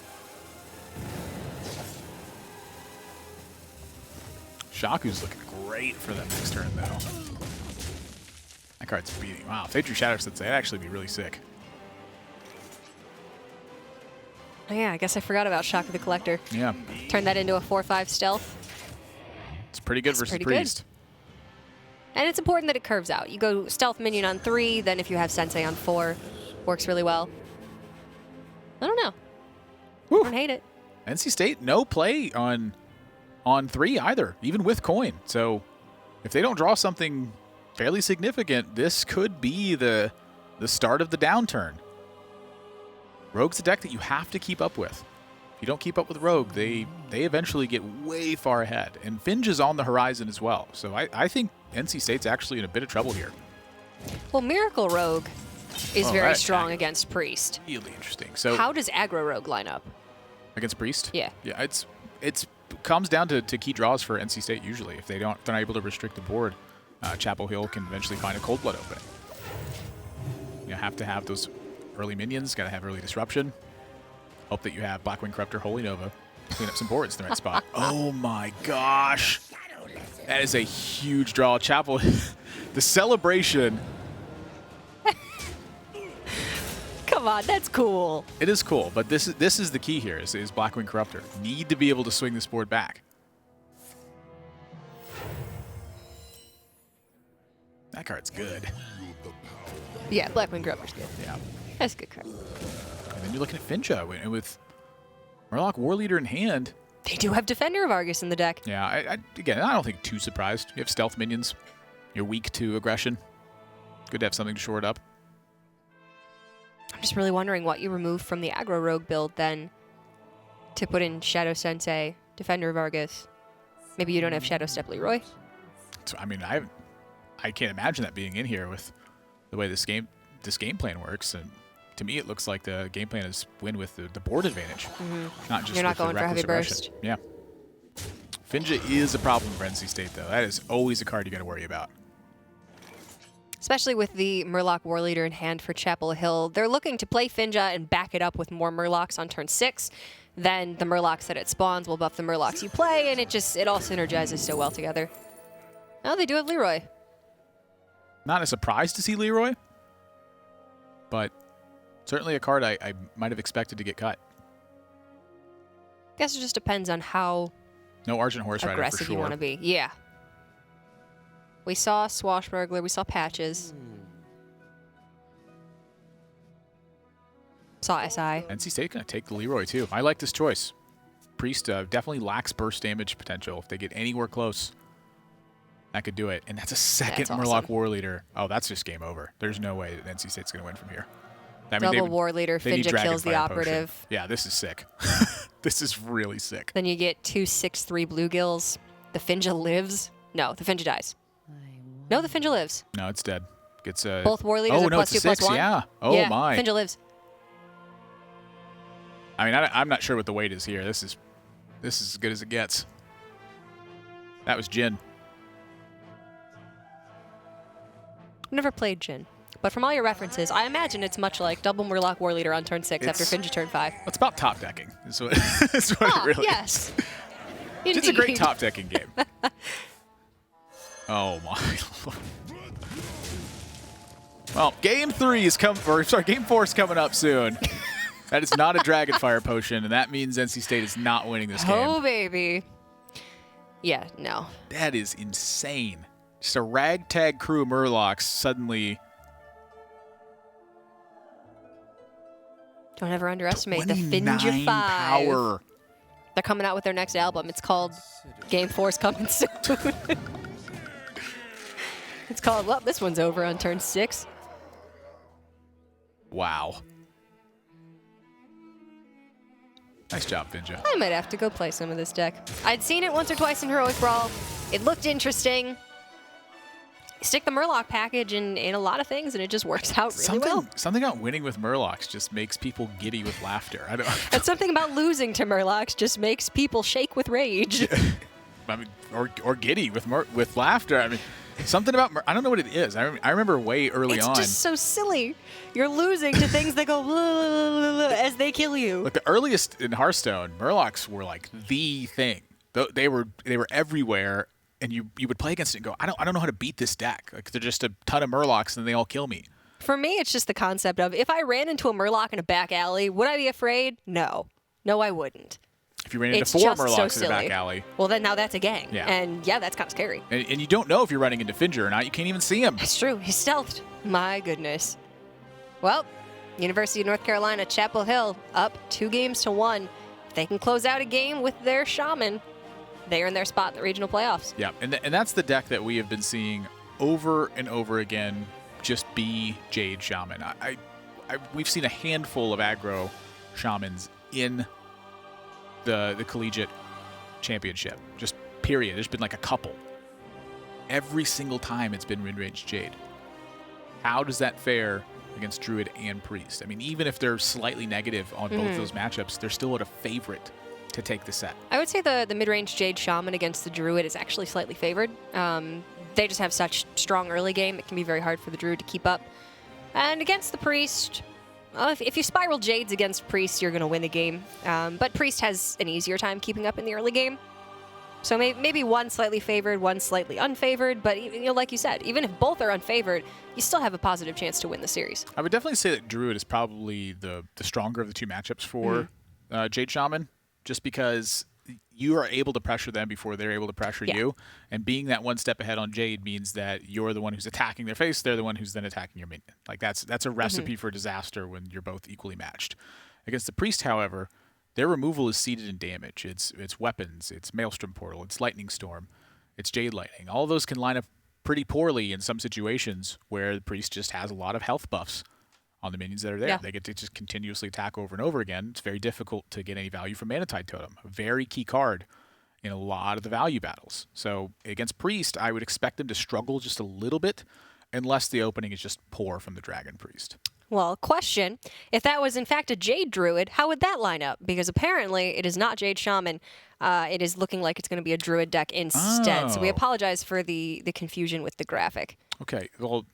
Shaku's looking great for them next turn, though. That card's beating. Wow, if they drew Shadow Sensei, that'd actually be really sick. Oh yeah, I guess I forgot about Shaku the Collector. Yeah. Turn that into a 4/5 stealth. It's pretty good versus pretty Priest. And it's important that it curves out. You go stealth minion on 3, then if you have Sensei on 4, works really well. I don't know. Woo. I don't hate it. NC State, no play on 3 either, even with coin. So if they don't draw something fairly significant, this could be the start of the downturn. Rogue's a deck that you have to keep up with. If you don't keep up with Rogue, they eventually get way far ahead. And Finge is on the horizon as well. So I think NC State's actually in a bit of trouble here. Well, Miracle Rogue is Oh, very right. strong against Priest. Really interesting. So How does Aggro Rogue line up? against Priest? Yeah. Yeah, it's comes down to key draws for NC State usually. If they're not able to restrict the board, Chapel Hill can eventually find a Cold Blood opening. You have to have those early minions, got to have early disruption. Hope that you have Blackwing Corruptor, Holy Nova, clean up some boards in the right spot. Oh my gosh. That is a huge draw. Chapel, the celebration. Come on, that's cool. It is cool, but this is the key here, is Blackwing Corruptor. Need to be able to swing this board back. That card's good. Yeah, Blackwing Corruptor's good. Yeah. That's a good card. And then you're looking at Finja with Murloc Warleader in hand. They do have Defender of Argus in the deck. Yeah, again, I don't think too surprised. You have stealth minions. You're weak to aggression. Good to have something to shore it up. I'm just really wondering what you removed from the Aggro Rogue build then to put in Shadow Sensei, Defender of Argus. Maybe you don't have Shadow Step Leroy? So, I mean, I can't imagine that being in here with the way this game plan works. And to me, it looks like the game plan is win with the board advantage, not just You're not with the going for heavy reckless aggression. burst. Yeah. Finja is a problem for NC State, though. That is always a card you got to worry about. Especially with the Murloc Warleader in hand for Chapel Hill. They're looking to play Finja and back it up with more Murlocs on turn 6. Then the Murlocs that it spawns will buff the Murlocs you play, and it all synergizes so well together. Oh, they do have Leroy. Not a surprise to see Leroy, but certainly a card I might have expected to get cut. Guess it just depends on how No Argent Horse Rider for aggressive sure. you want to be. Yeah. We saw Swashbuckler, we saw Patches. Saw SI. NC State going to take the Leroy, too. I like this choice. Priest definitely lacks burst damage potential. If they get anywhere close, that could do it. And that's a second That's Murloc awesome. Warleader. Oh, that's just game over. There's no way that NC State's going to win from here. I mean, Double Warleader, they need Finja kills the Dragonfire Potion. operative. Yeah, this is sick. This is really sick. Then you get 2 6/3 bluegills. The Finja lives. No, the Finja dies. No, the Finja lives. No, it's dead. Gets a Both Warleaders oh, are no, plus it's 2 a plus 1. Yeah. Oh yeah, my. Finja lives. I mean, I'm not sure what the weight is here. This is as good as it gets. That was Jin. Never played Jin. But from all your references, I imagine it's much like double Murloc Warleader on turn 6 after It's- Finja turn 5. It's about top decking. Is what, is what Ah, it really yes. is. It's a great Indeed. top decking game. Oh my lord. Well, game 4 is coming up soon. That is not a Dragonfire Potion, and that means NC State is not winning this game. Oh, baby. Yeah, no. That is insane. Just a ragtag crew of Murlocs suddenly. Don't ever underestimate the 29 Finja 5. power. They're coming out with their next album. It's called Game 4's Coming Soon. It's called, well, this one's over on turn 6. Wow. Nice job, Finja. I might have to go play some of this deck. I'd seen it once or twice in Heroic Brawl. It looked interesting. Stick the Murloc package in a lot of things, and it just works out really well. Something about winning with Murlocs just makes people giddy with laughter. I don't. And something about losing to Murlocs just makes people shake with rage. I mean, or giddy with laughter. I mean, Something about I don't know what it is. I remember way early on. It's just so silly. You're losing to things that go as they kill you. Like the earliest in Hearthstone, Murlocs were like the thing. They were everywhere, and you would play against it and go, I don't know how to beat this deck. Like they're just a ton of Murlocs and they all kill me. For me, it's just the concept of if I ran into a Murloc in a back alley, would I be afraid? No, I wouldn't. If you ran into It's 4 just Murlocs so in a back silly. alley. Well, then now that's a gang. Yeah. And yeah, that's kind of scary. And you don't know if you're running into Finger or not. You can't even see him. It's true. He's stealthed. My goodness. Well, University of North Carolina, Chapel Hill, up 2-1. If they can close out a game with their Shaman, they earn their spot in the regional playoffs. Yeah, and that's the deck that we have been seeing over and over again. Just be Jade Shaman. We've seen a handful of aggro Shamans in the collegiate championship. Just period. There's been like a couple. Every single time it's been mid-range Jade. How does that fare against Druid and Priest? I mean, even if they're slightly negative on both those matchups, they're still at a favorite to take the set. I would say the mid-range Jade Shaman against the Druid is actually slightly favored. They just have such strong early game, it can be very hard for the Druid to keep up. And against the Priest, if you spiral Jades against Priest, you're going to win the game. But Priest has an easier time keeping up in the early game. So maybe one slightly favored, one slightly unfavored. But like you said, even if both are unfavored, you still have a positive chance to win the series. I would definitely say that Druid is probably the stronger of the two matchups for Jade Shaman, just because you are able to pressure them before they're able to pressure you. And being that one step ahead on Jade means that you're the one who's attacking their face, they're the one who's then attacking your minion. Like that's a recipe for disaster when you're both equally matched. Against the Priest, however, their removal is seeded in damage. It's weapons, it's Maelstrom Portal, it's Lightning Storm, it's Jade Lightning. All those can line up pretty poorly in some situations where the Priest just has a lot of health buffs on the minions that are there. Yeah. They get to just continuously attack over and over again. It's very difficult to get any value from Manatide Totem, a very key card in a lot of the value battles. So against Priest, I would expect them to struggle just a little bit unless the opening is just poor from the Dragon Priest. Well, question. If that was in fact a Jade Druid, how would that line up? Because apparently it is not Jade Shaman. It is looking like it's going to be a Druid deck instead. So we apologize for the confusion with the graphic. Okay, well,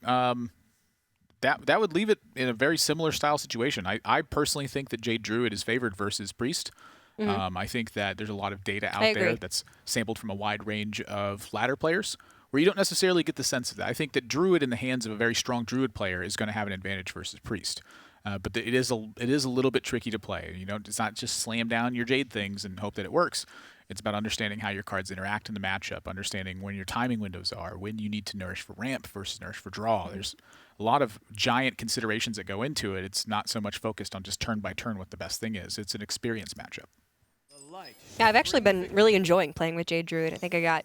that would leave it in a very similar style situation. I personally think that Jade Druid is favored versus Priest. I think that there's a lot of data out there that's sampled from a wide range of ladder players where you don't necessarily get the sense of that. I think that Druid in the hands of a very strong Druid player is going to have an advantage versus Priest. But it is a little bit tricky to play. It's not just slam down your Jade things and hope that it works. It's about understanding how your cards interact in the matchup, understanding when your timing windows are, when you need to nourish for ramp versus nourish for draw. There's a lot of giant considerations that go into it. It's not so much focused on just turn by turn what the best thing is. It's an experience matchup. Yeah, I've actually been really enjoying playing with Jade Druid. I think I got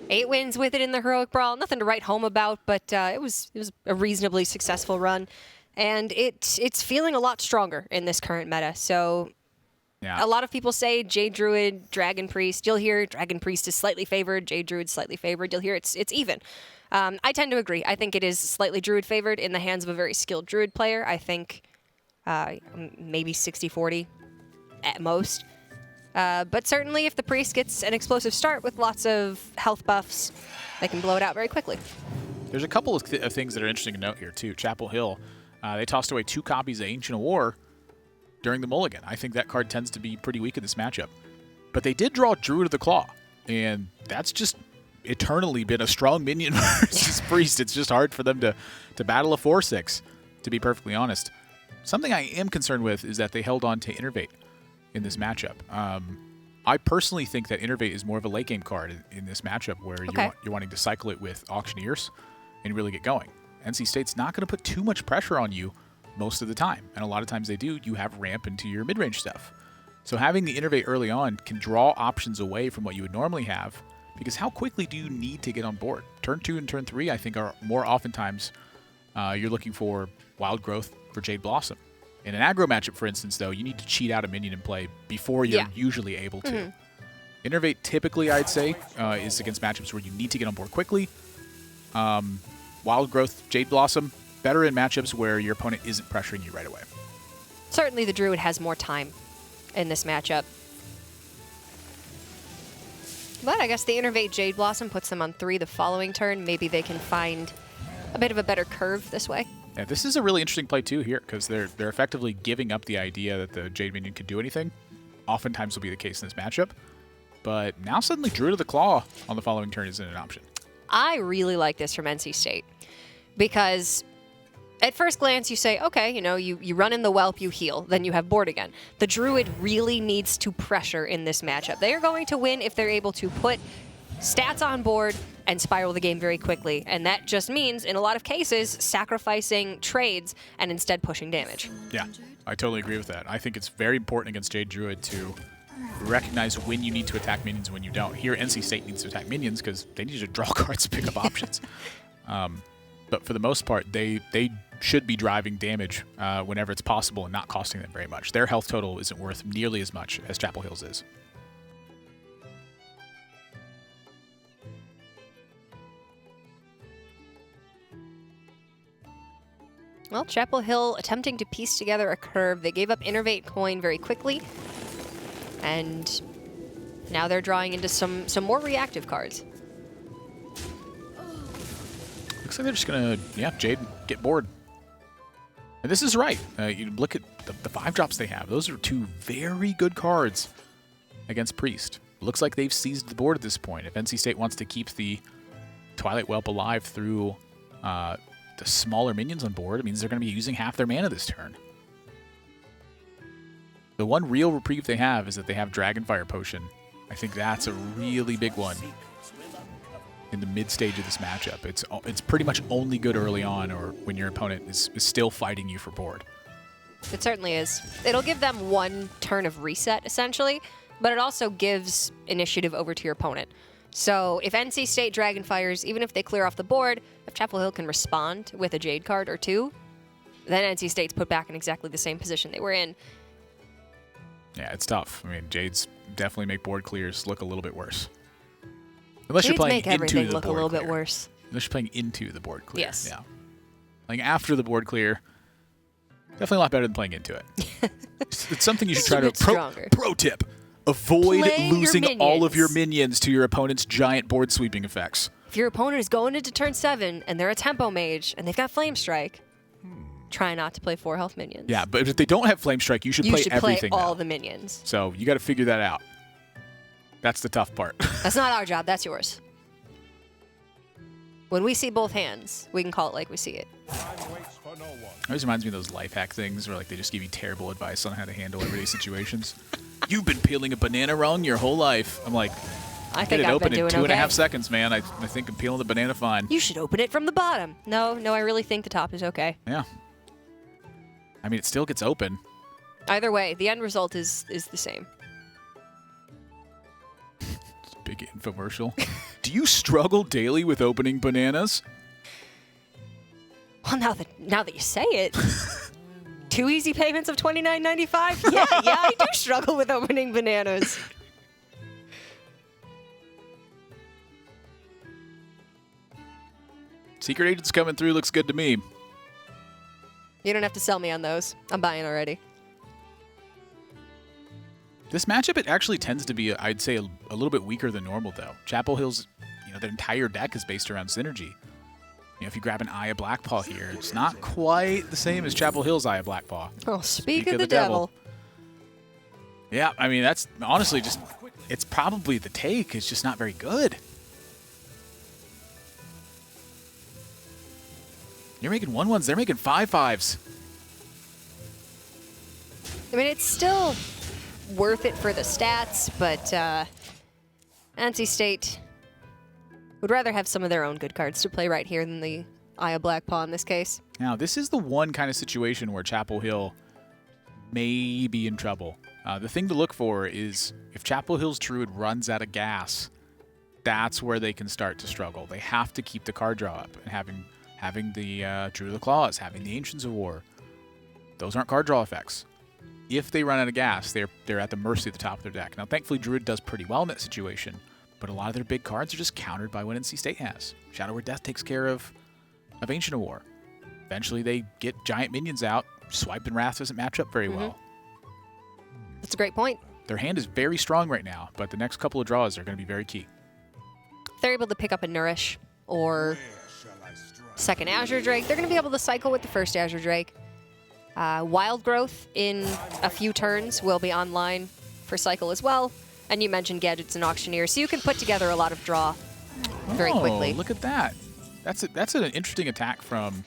8 wins with it in the Heroic Brawl. Nothing to write home about, but it was a reasonably successful run. And it's feeling a lot stronger in this current meta. So a lot of people say Jade Druid, Dragon Priest. You'll hear Dragon Priest is slightly favored, Jade Druid slightly favored. You'll hear it's even. I tend to agree. I think it is slightly Druid favored in the hands of a very skilled Druid player. I think maybe 60-40 at most. But certainly if the Priest gets an explosive start with lots of health buffs, they can blow it out very quickly. There's a couple of things that are interesting to note here, too. Chapel Hill, they tossed away 2 copies of Ancient of War during the Mulligan. I think that card tends to be pretty weak in this matchup. But they did draw Druid of the Claw, and that's just eternally been a strong minion versus Priest. It's just hard for them to battle a 4/6, to be perfectly honest. Something I am concerned with is that they held on to Innervate in this matchup. I personally think that Innervate is more of a late game card in this matchup where you're wanting to cycle it with Auctioneers and really get going. NC State's not going to put too much pressure on you most of the time, and a lot of times they do. You have ramp into your mid-range stuff. So having the Innervate early on can draw options away from what you would normally have, because how quickly do you need to get on board? Turn 2 and turn 3, I think, are more oftentimes you're looking for Wild Growth for Jade Blossom. In an aggro matchup, for instance, though, you need to cheat out a minion in play before you're usually able to. Innervate, typically, I'd say, is against matchups where you need to get on board quickly. Wild Growth, Jade Blossom, better in matchups where your opponent isn't pressuring you right away. Certainly the Druid has more time in this matchup. But I guess the Innervate Jade Blossom puts them on 3 the following turn. Maybe they can find a bit of a better curve this way. Yeah, this is a really interesting play too here, because they're effectively giving up the idea that the Jade minion could do anything. Oftentimes will be the case in this matchup. But now suddenly Druid of the Claw on the following turn isn't an option. I really like this from NC State because at first glance you say, okay, you run in the Whelp, you heal, then you have board again. The Druid really needs to pressure in this matchup. They are going to win if they're able to put stats on board and spiral the game very quickly. And that just means, in a lot of cases, sacrificing trades and instead pushing damage. Yeah, I totally agree with that. I think it's very important against Jade Druid to recognize when you need to attack minions and when you don't. Here, NC State needs to attack minions because they need to draw cards to pick up options. But for the most part, they should be driving damage whenever it's possible and not costing them very much. Their health total isn't worth nearly as much as Chapel Hill's is. Well, Chapel Hill attempting to piece together a curve. They gave up Innervate Coin very quickly. And now they're drawing into some more reactive cards. Looks like they're just going to, Jade, get bored. And this is right. You look at the 5-drops they have. Those are 2 very good cards against Priest. Looks like they've seized the board at this point. If NC State wants to keep the Twilight Whelp alive through the smaller minions on board, it means they're going to be using half their mana this turn. The one real reprieve they have is that they have Dragonfire Potion. I think that's a really big one in the mid-stage of this matchup. It's pretty much only good early on or when your opponent is still fighting you for board. It certainly is. It'll give them 1 turn of reset, essentially, but it also gives initiative over to your opponent. So if NC State Dragonfires, even if they clear off the board, if Chapel Hill can respond with a Jade card or 2, then NC State's put back in exactly the same position they were in. Yeah, it's tough. I mean, Jades definitely make board clears look a little bit worse. Unless Jades you're playing make everything into the look a board little clear. bit worse. Unless you're playing into the board clear. Yes. Yeah. Like after the board clear, definitely a lot better than playing into it. It's something you should try to... Pro tip. Avoid losing all of your minions to your opponent's giant board sweeping effects. If your opponent is going into turn 7 and they're a tempo mage and they've got Flame Strike, try not to play 4 health minions. Yeah, but if they don't have Flame Strike, you should play everything. Play all the minions. So you got to figure that out. That's the tough part. That's not our job. That's yours. When we see both hands, we can call it like we see it. It always reminds me of those life hack things where like they just give you terrible advice on how to handle everyday situations. You've been peeling a banana wrong your whole life. I'm like, I get think it I've open been doing in 2.5 okay. seconds, man. I think I'm peeling the banana fine. You should open it from the bottom. No, I really think the top is okay. Yeah. I mean, it still gets open. Either way, the end result is the same. Big infomercial. Do you struggle daily with opening bananas? Well, now that you say it, 2 easy payments of $29.95. Yeah, I do struggle with opening bananas. Secret Agent's coming through. Looks good to me. You don't have to sell me on those. I'm buying already. This matchup, it actually tends to be, I'd say, a little bit weaker than normal, though. Chapel Hill's, their entire deck is based around synergy. If you grab an Eye of Blackpaw here, it's not quite the same as Chapel Hill's Eye of Blackpaw. Oh, speak of the devil. Yeah, I mean, that's honestly just, it's probably the take. It's just not very good. You're making 1/1s, they're making 5/5s. I mean, it's still worth it for the stats, but NC State would rather have some of their own good cards to play right here than the Eye of Blackpaw in this case. Now, this is the one kind of situation where Chapel Hill may be in trouble. The thing to look for is if Chapel Hill's Druid runs out of gas, that's where they can start to struggle. They have to keep the card draw up, and having the Druid of the Claws, having the Ancients of War. Those aren't card draw effects. If they run out of gas, they're at the mercy of the top of their deck. Now, thankfully, Druid does pretty well in that situation, but a lot of their big cards are just countered by what NC State has. Shadow Word Death takes care of Ancient of War. Eventually, they get giant minions out. Swipe and Wrath doesn't match up very well. That's a great point. Their hand is very strong right now, but the next couple of draws are going to be very key. If they're able to pick up a Nourish or second Azure Drake, they're going to be able to cycle with the first Azure Drake. Wild Growth in a few turns will be online for cycle as well. And you mentioned Gadgets and Auctioneer, so you can put together a lot of draw very quickly. Look at that. That's an interesting attack from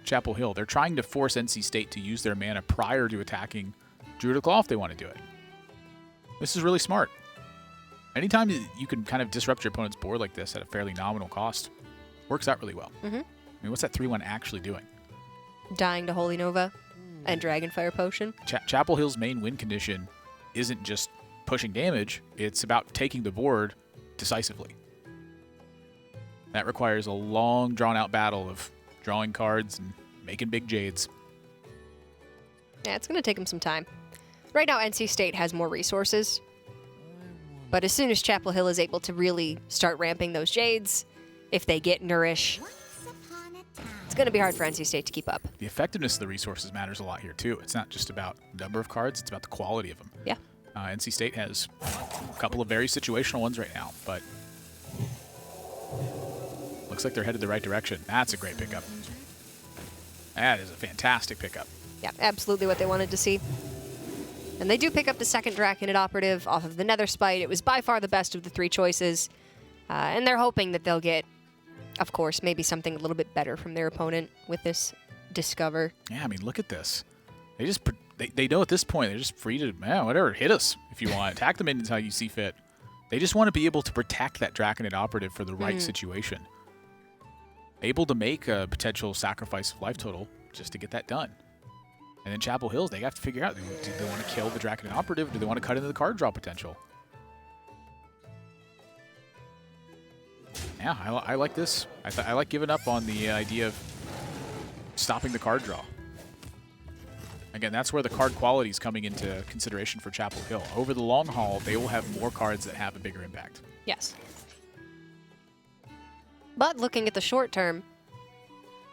Chapel Hill. They're trying to force NC State to use their mana prior to attacking Druid Claw if they want to do it. This is really smart. Anytime you can kind of disrupt your opponent's board like this at a fairly nominal cost, works out really well. I mean, what's that 3/1 actually doing? Dying to Holy Nova and Dragonfire Potion. Chapel Hill's main win condition isn't just pushing damage, it's about taking the board decisively. That requires a long, drawn-out battle of drawing cards and making big Jades. Yeah, it's going to take them some time. Right now, NC State has more resources. But as soon as Chapel Hill is able to really start ramping those Jades, if they get Nourish, it's going to be hard for NC State to keep up. The effectiveness of the resources matters a lot here, too. It's not just about number of cards, it's about the quality of them. Yeah. NC State has a couple of very situational ones right now, but looks like they're headed the right direction. That's a great pickup. That is a fantastic pickup. Yeah, absolutely what they wanted to see. And they do pick up the second Draconid Operative off of the Nether Spite. It was by far the best of the three choices. And they're hoping that they'll get, of course, maybe something a little bit better from their opponent with this Discover. Yeah, I mean, look at this. They know at this point they're just free to, whatever, hit us if you want. Attack the minions how you see fit. They just want to be able to protect that Draconid Operative for the right situation. Able to make a potential sacrifice of life total just to get that done. And then Chapel Hills, they have to figure out, do they want to kill the Draconid Operative? Do they want to cut into the card draw potential? Yeah, I like this. I like giving up on the idea of stopping the card draw. Again, that's where the card quality is coming into consideration for Chapel Hill. Over the long haul, they will have more cards that have a bigger impact. Yes. But looking at the short term,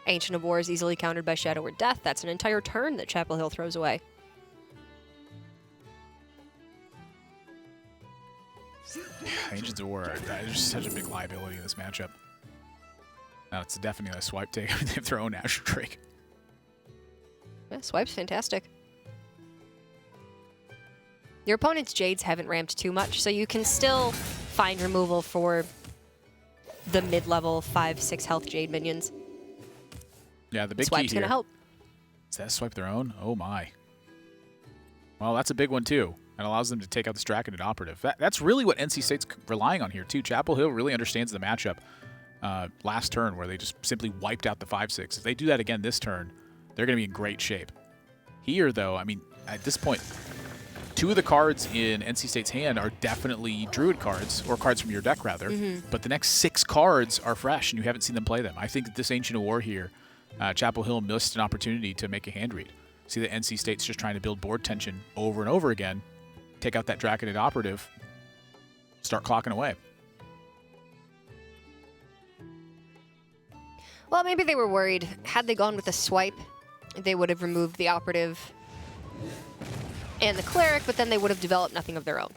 Ancient of War is easily countered by Shadow or Death. That's an entire turn that Chapel Hill throws away. Ancients of War are just such a big liability in this matchup. Now it's definitely a swipe take. They've thrown Azure Drake. Yeah, Swipe's fantastic. Your opponent's Jades haven't ramped too much, so you can still find removal for the mid-level 5-6 health Jade minions. Yeah, the big Swipe's key here. gonna help. Is that swipe their own? Oh my. Well, that's a big one too. It allows them to take out this Draconid Operative. That's really what NC State's relying on here too. Chapel Hill really understands the matchup last turn where they just simply wiped out the 5-6. If they do that again this turn, they're going to be in great shape. Here, though, I mean, at this point, two of the cards in NC State's hand are definitely Druid cards, or cards from your deck, rather. But the next 6 cards are fresh, and you haven't seen them play them. I think that this Ancient of War here, Chapel Hill missed an opportunity to make a hand read. See that NC State's just trying to build board tension over and over again, take out that Draconid Operative, start clocking away. Well, maybe they were worried. Had they gone with a swipe, they would have removed the Operative and the Cleric, but then they would have developed nothing of their own.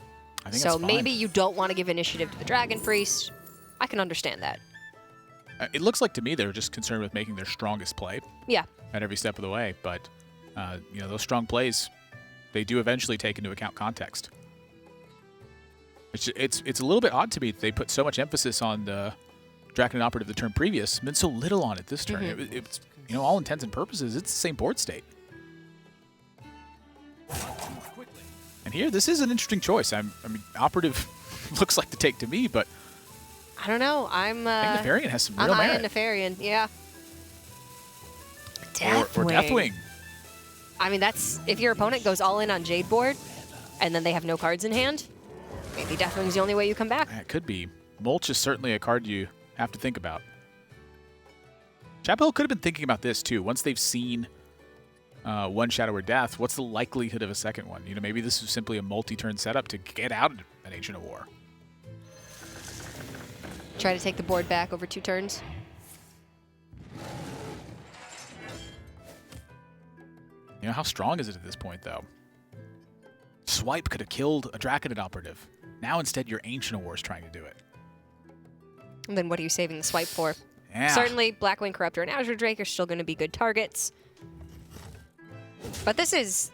I think so that's fine. maybe you don't want to give initiative to the Dragon Priest. I can understand that. It looks like to me they're just concerned with making their strongest play Yeah. at every step of the way, but you know, those strong plays, they do eventually take into account context. It's a little bit odd to me that they put so much emphasis on the Draconid Operative the turn previous, and then so little on it this turn. It's, you know, all intents and purposes, it's the same board state. And here, this is an interesting choice. I mean, Operative looks like the take to me, but I don't know. I think Nefarian has some real I'm merit. Nefarian, yeah. Or Deathwing. I mean, that's if your opponent goes all in on Jade board, and then they have no cards in hand, maybe Deathwing's the only way you come back. It could be. Mulch is certainly a card you have to think about. Chapel Hill could have been thinking about this too. Once they've seen one Shadow or Death, what's the likelihood of a second one? You know, maybe this is simply a multi-turn setup to get out an Ancient of War. Try to take the board back over 2 turns. You know, how strong is it at this point, though? Swipe could have killed a Draconid operative. Now instead your Ancient of War is trying to do it. And then what are you saving the swipe for? Yeah. Certainly, Blackwing Corruptor and Azure Drake are still going to be good targets. But this is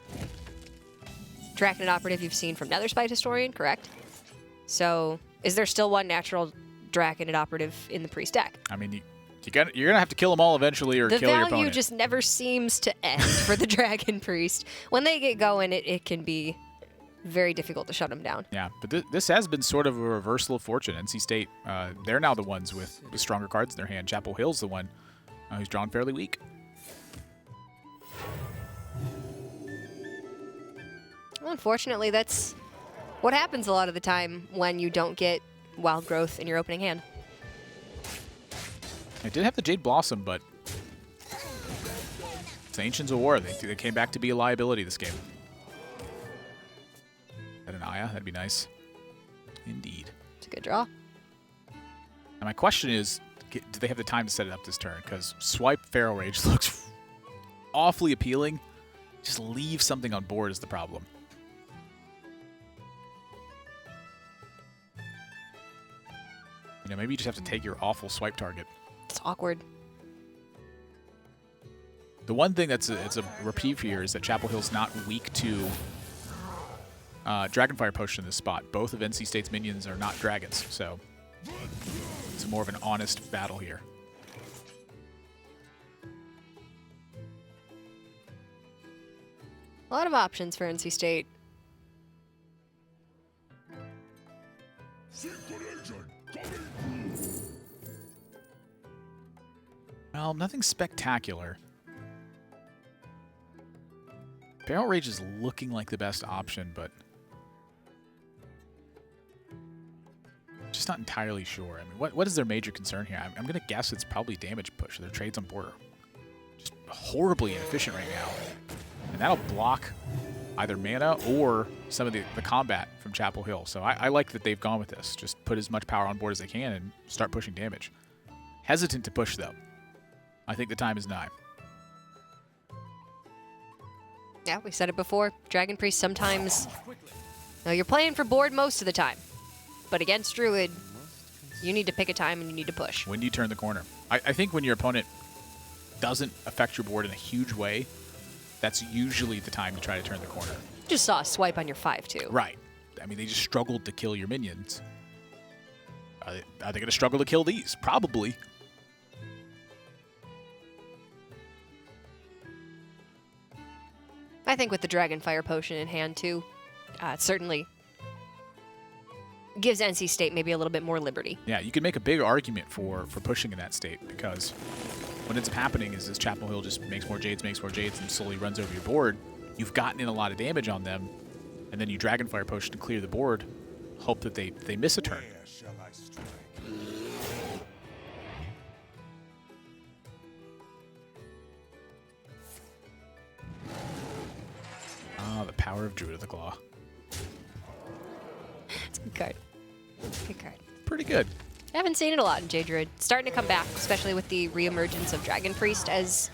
Draconid operative you've seen from Netherspite Historian, correct? So, is there still one natural Draconid operative in the Priest deck? I mean, you're going to have to kill them all eventually or The kill your value opponent. just never seems to end for the Dragon Priest. When they get going, it can be very difficult to shut them down. Yeah, but this has been sort of a reversal of fortune. NC State, they're now the ones with stronger cards in their hand. Chapel Hill's the one who's drawn fairly weak. Well, unfortunately, that's what happens a lot of the time when you don't get wild growth in your opening hand. It did have the Jade Blossom, but it's Ancients of War. They came back to be a liability this game. Is that an Aya? That'd be nice. Indeed. It's a good draw. And my question is, do they have the time to set it up this turn? Because Swipe Feral Rage looks awfully appealing. Just leave something on board is the problem. You know, maybe you just have to take your awful swipe target. It's awkward. The one thing it's a reprieve here is that Chapel Hill's not weak to Dragonfire Potion in this spot. Both of NC State's minions are not dragons, so it's more of an honest battle here. A lot of options for NC State. Well, nothing spectacular. Feral Rage is looking like the best option, but just not entirely sure. I mean, what is their major concern here? I'm going to guess it's probably damage push. Their trades on border just horribly inefficient right now, and that'll block either mana or some of the combat from Chapel Hill. So I like that they've gone with this. Just put as much power on board as they can and start pushing damage. Hesitant to push, though. I think the time is nigh. Yeah, we said it before. Dragon Priest sometimes... Now, you're playing for board most of the time. But against Druid, you need to pick a time and you need to push. When do you turn the corner? I think when your opponent doesn't affect your board in a huge way, that's usually the time to try to turn the corner. You just saw a swipe on your 5-2. Right. I mean, they just struggled to kill your minions. Are they going to struggle to kill these? Probably. I think with the Dragonfire Potion in hand, too, it certainly gives NC State maybe a little bit more liberty. Yeah, you can make a big argument for pushing in that state, because what ends up happening is this Chapel Hill just makes more Jades, and slowly runs over your board. You've gotten in a lot of damage on them, and then you Dragonfire Potion to clear the board, hope that they miss a turn. Ah, the power of Druid of the Claw. It's a good card. Good card. Pretty good. I haven't seen it a lot in J-Druid. Starting to come back, especially with the reemergence of Dragon Priest as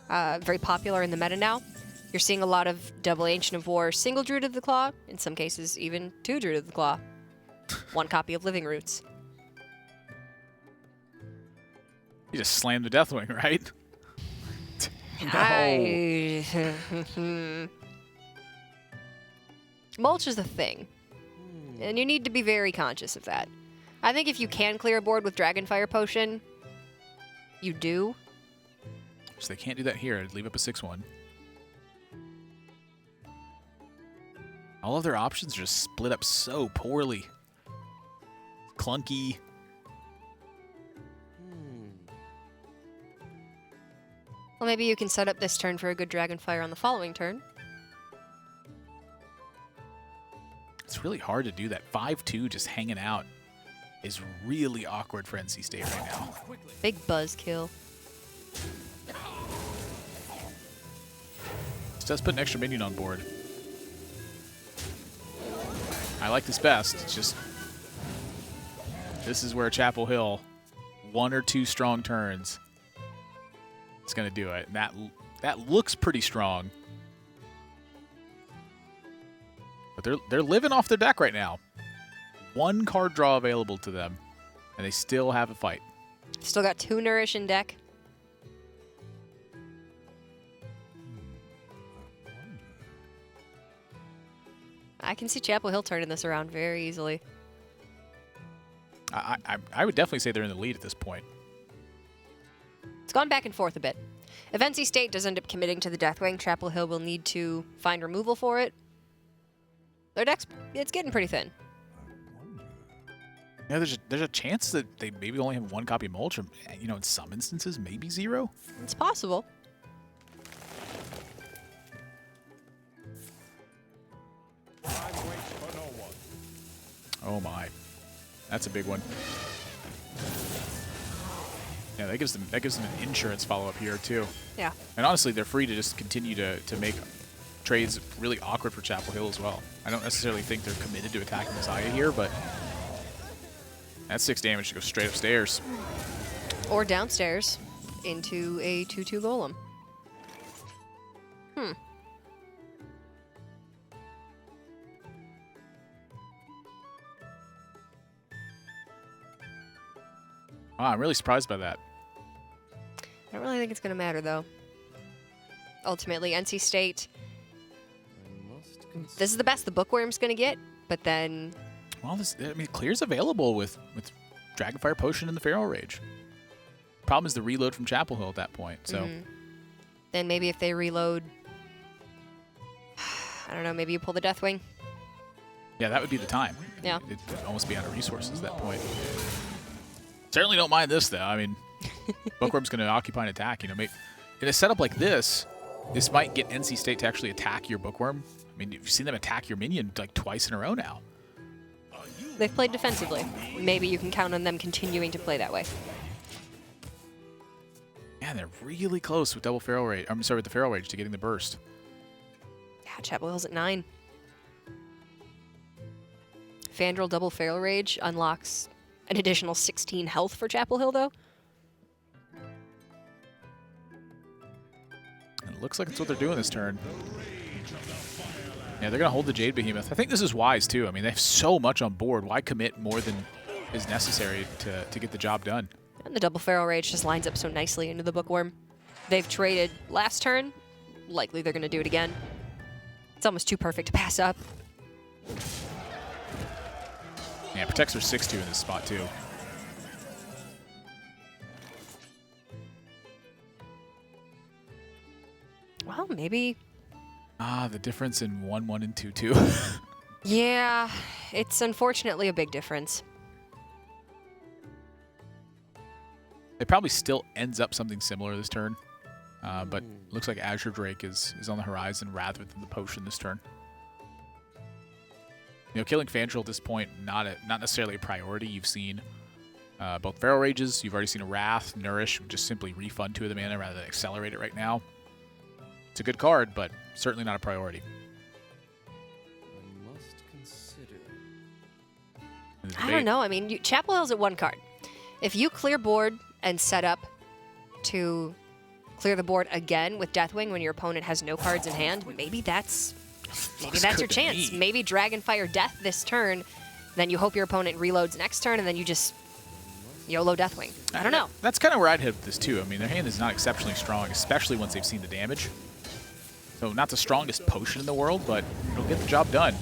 very popular in the meta now. You're seeing a lot of double Ancient of War, single Druid of the Claw, in some cases even two Druid of the Claw. One copy of Living Roots. You just slammed the Deathwing, right? No. Mulch is the thing. And you need to be very conscious of that. I think if you can clear a board with Dragonfire Potion, you do. So they can't do that here. Leave up a 6-1. All of their options are just split up so poorly. Clunky. Well, maybe you can set up this turn for a good Dragonfire on the following turn. It's really hard to do that. 5-2 just hanging out is really awkward for NC State right now. Big buzzkill. This does put an extra minion on board. I like this best. It's just, this is where Chapel Hill, 1 or 2 strong turns, it's going to do it. And that looks pretty strong. But they're living off their deck right now. One card draw available to them, and they still have a fight. Still got 2 Nourish in deck. I can see Chapel Hill turning this around very easily. I would definitely say they're in the lead at this point. It's gone back and forth a bit. If NC State does end up committing to the Deathwing, Chapel Hill will need to find removal for it. Their deck's, it's getting pretty thin. Yeah, there's a chance that they maybe only have 1 copy of Mulch, or, you know, in some instances, maybe 0. It's possible. Oh my, that's a big one. Yeah, that gives them an insurance follow-up here too. Yeah. And honestly, they're free to just continue to make trades really awkward for Chapel Hill as well. I don't necessarily think they're committed to attacking Messiah here, but that's 6 damage to go straight upstairs. Or downstairs into a 2/2 golem. Wow, I'm really surprised by that. I don't really think it's going to matter, though. Ultimately, NC State, this is the best the Bookworm's going to get, but then... Well, Clear's available with Dragonfire Potion and the Feral Rage. Problem is the reload from Chapel Hill at that point, so... Then maybe if they reload... I don't know, maybe you pull the Deathwing. Yeah, that would be the time. Yeah. It'd almost be out of resources at that point. Certainly don't mind this, though. I mean, Bookworm's going to occupy an attack. You know, in a setup like this might get NC State to actually attack your Bookworm. I mean, you've seen them attack your minion like twice in a row now. They've played defensively. Maybe you can count on them continuing to play that way. Yeah, they're really close with double Feral Rage. I'm sorry, with the Feral Rage to getting the burst. Yeah, Chapel Hill's at 9. Fandral double Feral Rage unlocks an additional 16 health for Chapel Hill, though. And it looks like that's what they're doing this turn. Yeah, they're going to hold the Jade Behemoth. I think this is wise, too. I mean, they have so much on board. Why commit more than is necessary to get the job done? And the double Feral Rage just lines up so nicely into the Bookworm. They've traded last turn. Likely they're going to do it again. It's almost too perfect to pass up. Yeah, protects her 6-2 in this spot, too. Well, maybe... The difference in 1-1 and 2-2. Yeah, it's unfortunately a big difference. It probably still ends up something similar this turn. But looks like Azure Drake is on the horizon rather than the potion this turn. You know, killing Fandral at this point, not necessarily a priority. You've seen both Feral Rages. You've already seen a Wrath, Nourish, just simply refund 2 of the mana rather than accelerate it right now. It's a good card, but certainly not a priority. I must consider. I don't know. I mean, Chapel Hill's at 1 card. If you clear board and set up to clear the board again with Deathwing when your opponent has no cards in hand, maybe that's your chance. Maybe Dragonfire Death this turn, then you hope your opponent reloads next turn, and then you just YOLO Deathwing. I don't know. That's kind of where I'd head with this, too. I mean, their hand is not exceptionally strong, especially once they've seen the damage. So not the strongest potion in the world, but it'll get the job done.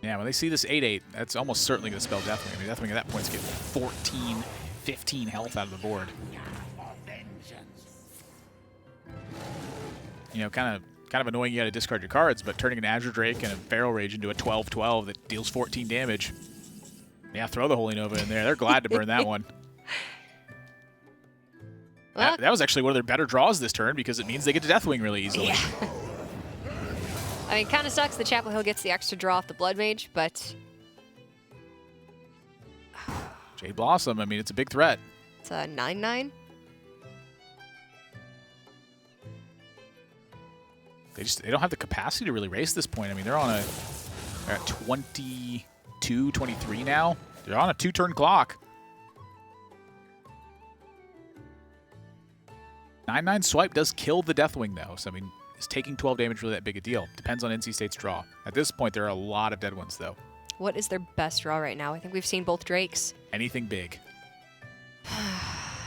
Yeah, when they see this 8-8, that's almost certainly going to spell Deathwing. I mean, Deathwing at that point is getting 14, 15 health out of the board. You know, kind of annoying you got to discard your cards, but turning an Azure Drake and a Feral Rage into a 12-12 that deals 14 damage. Yeah, throw the Holy Nova in there. They're glad to burn that one. Well, that was actually one of their better draws this turn because it means they get to Deathwing really easily. yeah. I mean, kind of sucks that Chapel Hill gets the extra draw off the Blood Mage, but... Jade Blossom, I mean, it's a big threat. It's a 9/9. They don't have the capacity to really race this point. I mean, they're at 22, 23 now. They're on a 2-turn clock. 9/9 swipe does kill the Deathwing, though. So, I mean, is taking 12 damage really that big a deal? Depends on NC State's draw. At this point, there are a lot of dead ones, though. What is their best draw right now? I think we've seen both Drakes. Anything big.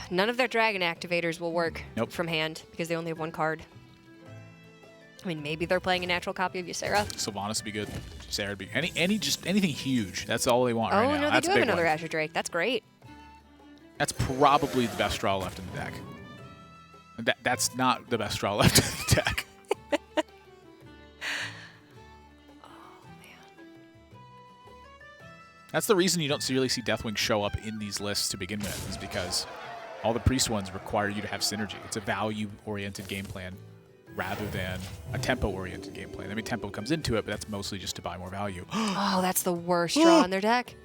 None of their Dragon activators will work Nope. from hand because they only have one card. I mean, maybe they're playing a natural copy of Ysera. Sylvanas would be good. Ysera would be just anything huge. That's all they want right now. Oh, no, they That's do a have big another one. Azure Drake. That's great. That's probably the best draw left in the deck. That's not the best draw left in the deck. That's the reason you don't really see Deathwing show up in these lists to begin with, is because all the Priest ones require you to have synergy. It's a value-oriented game plan rather than a tempo-oriented game plan. I mean, tempo comes into it, but that's mostly just to buy more value. Oh, that's the worst draw in their deck.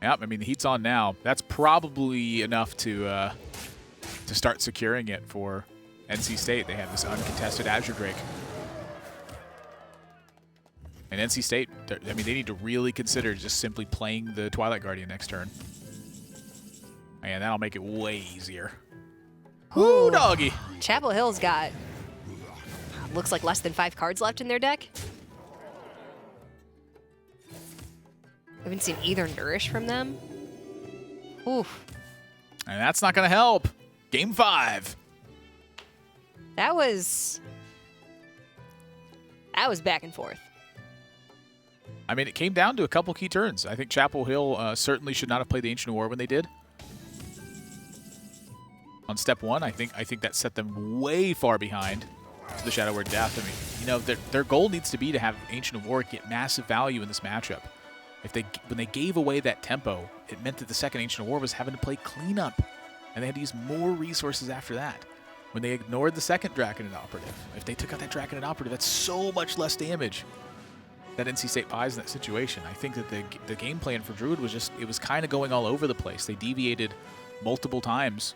Yep, I mean, the heat's on now. That's probably enough to start securing it for NC State. They have this uncontested Azure Drake. And NC State, I mean, they need to really consider just simply playing the Twilight Guardian next turn. And that'll make it way easier. Woo, doggy! Chapel Hill's got, looks like less than 5 cards left in their deck. I haven't seen either Nourish from them. Oof. And that's not going to help. Game 5. That was back and forth. I mean, it came down to a couple key turns. I think Chapel Hill certainly should not have played the Ancient War when they did. On step 1, I think that set them way far behind to the Shadow Word Death. I mean, you know, their goal needs to be to have Ancient of War get massive value in this matchup. When they gave away that tempo, it meant that the second Ancient of War was having to play cleanup, and they had to use more resources after that. When they ignored the second Draconid Operative, if they took out that Draconid Operative, that's so much less damage that NC State buys in that situation. I think that the game plan for Druid was just, it was kind of going all over the place. They deviated multiple times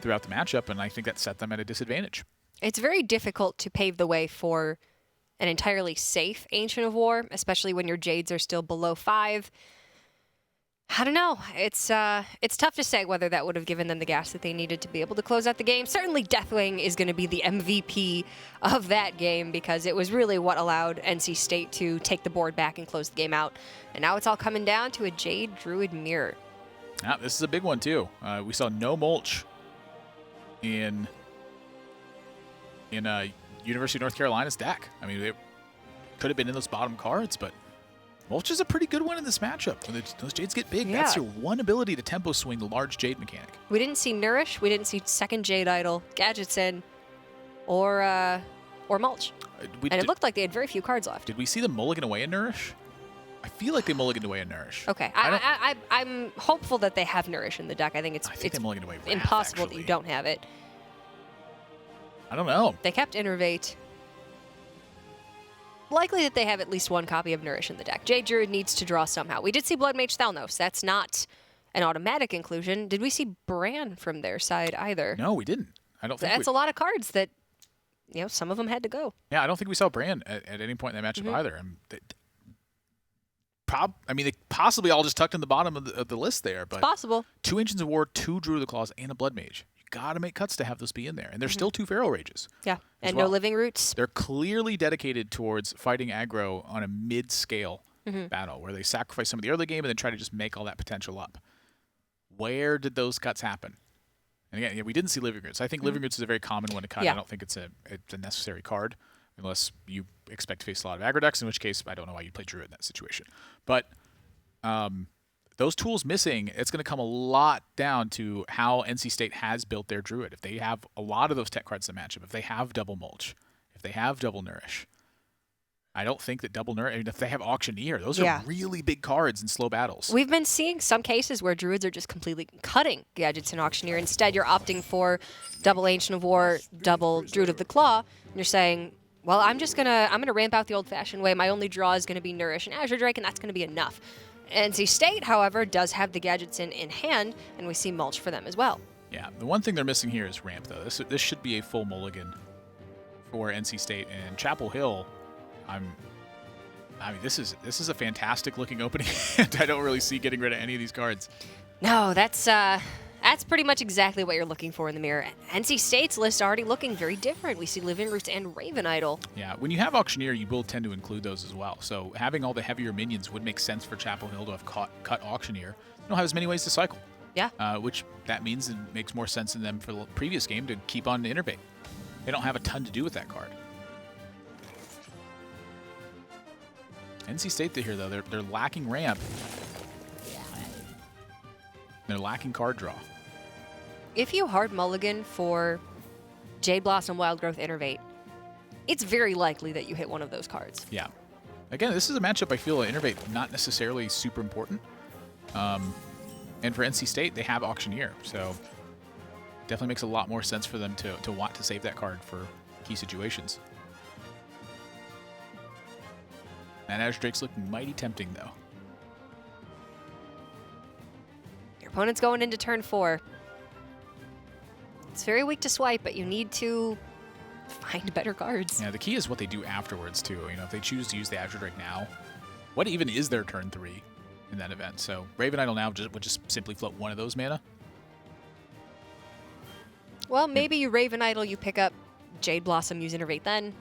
throughout the matchup, and I think that set them at a disadvantage. It's very difficult to pave the way for an entirely safe Ancient of War, especially when your Jades are still below 5. I don't know. It's tough to say whether that would have given them the gas that they needed to be able to close out the game. Certainly Deathwing is going to be the MVP of that game because it was really what allowed NC State to take the board back and close the game out. And now it's all coming down to a Jade Druid mirror. Yeah, this is a big one too. We saw no mulch in University of North Carolina's deck. I mean, it could have been in those bottom cards, but mulch is a pretty good one in this matchup. When those Jades get big, that's your one ability to tempo swing the large Jade mechanic. We didn't see Nourish. We didn't see second Jade Idol, Gadgetson, or mulch. And it looked like they had very few cards left. Did we see them mulligan away in Nourish? I feel like they mulliganed away in Nourish. Okay, I'm hopeful that they have Nourish in the deck. I think they mulliganed away Wrath, impossible actually. that you don't have it. I don't know. They kept Innervate. Likely that they have at least one copy of Nourish in the deck. Jade Druid needs to draw somehow. We did see Blood Mage Thalnos. That's not an automatic inclusion. Did we see Bran from their side either? No, we didn't. I don't think that's a lot of cards that, you know, some of them had to go. Yeah, I don't think we saw Bran at any point in that matchup either. I mean, they possibly all just tucked in the bottom of the list there. But it's possible. 2 Ancients of War, 2 Druid of the Claws, and a Blood Mage. You got to make cuts to have those be in there. And there's still 2 Feral Rages. Yeah, and no Living Roots. They're clearly dedicated towards fighting aggro on a mid-scale battle, where they sacrifice some of the early game and then try to just make all that potential up. Where did those cuts happen? And again, we didn't see Living Roots. I think Living Roots is a very common one to cut. I don't think it's a necessary card, unless you expect to face a lot of aggro decks, in which case I don't know why you'd play Druid in that situation. But those tools missing, it's going to come a lot down to how NC State has built their Druid. If they have a lot of those tech cards in the matchup, if they have double Mulch, if they have double Nourish, I don't think that double Nourish, I mean, if they have Auctioneer, those are really big cards in slow battles. We've been seeing some cases where Druids are just completely cutting Gadgets and Auctioneer. Instead, you're opting for double Ancient of War, double Druid of the Claw, and you're saying, well, I'm gonna ramp out the old-fashioned way. My only draw is gonna be Nourish and Azure Drake, and that's gonna be enough. NC State, however, does have the Gadgets in hand, and we see mulch for them as well. Yeah, the one thing they're missing here is ramp, though. This should be a full mulligan for NC State. And Chapel Hill, I mean, this is a fantastic looking opening hand. I don't really see getting rid of any of these cards. No, that's That's pretty much exactly what you're looking for in the mirror. NC State's list already looking very different. We see Living Roots and Raven Idol. Yeah, when you have Auctioneer, you will tend to include those as well. So having all the heavier minions would make sense for Chapel Hill to have cut Auctioneer. You don't have as many ways to cycle. Yeah. Which that means it makes more sense in them for the previous game to keep on Innervate. They don't have a ton to do with that card. NC State here, though, they're lacking ramp. They're lacking card draw. If you hard mulligan for Jade Blossom, Wild Growth, Innervate, it's very likely that you hit one of those cards. Yeah. Again, this is a matchup I feel Innervate not necessarily super important. And for NC State, they have Auctioneer, so definitely makes a lot more sense for them to want to save that card for key situations. And Azure Drake's looking mighty tempting, though. Your opponent's going into turn 4. It's very weak to swipe, but you need to find better cards. Yeah, the key is what they do afterwards, too. You know, if they choose to use the Azure Drake now, what even is their turn 3 in that event? So Raven Idol now would just simply float one of those mana. Well, maybe you Raven Idol, you pick up Jade Blossom, use Innervate then.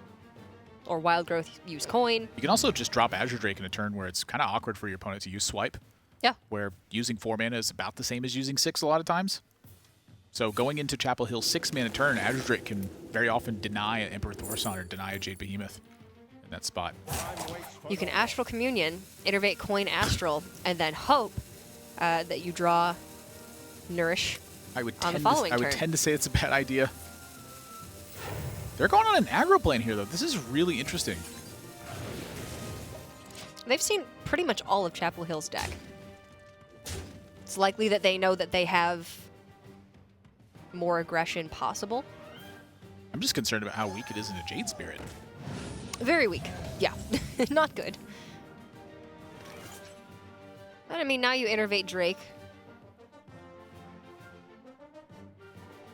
Or Wild Growth, use Coin. You can also just drop Azure Drake in a turn where it's kind of awkward for your opponent to use Swipe. Yeah. Where using 4 mana is about the same as using 6 a lot of times. So going into Chapel Hill's 6 mana turn, Azure Drake can very often deny an Emperor Thorson or deny a Jade Behemoth in that spot. You can Astral Communion, Innervate Coin Astral, and then hope that you draw Nourish I would on the following turn. tend to say it's a bad idea. They're going on an aggro plane here, though. This is really interesting. They've seen pretty much all of Chapel Hill's deck. It's likely that they know that they have more aggression possible. I'm just concerned about how weak it is in a Jade Spirit. Very weak. Yeah. Not good. But I mean, now you Innervate Drake.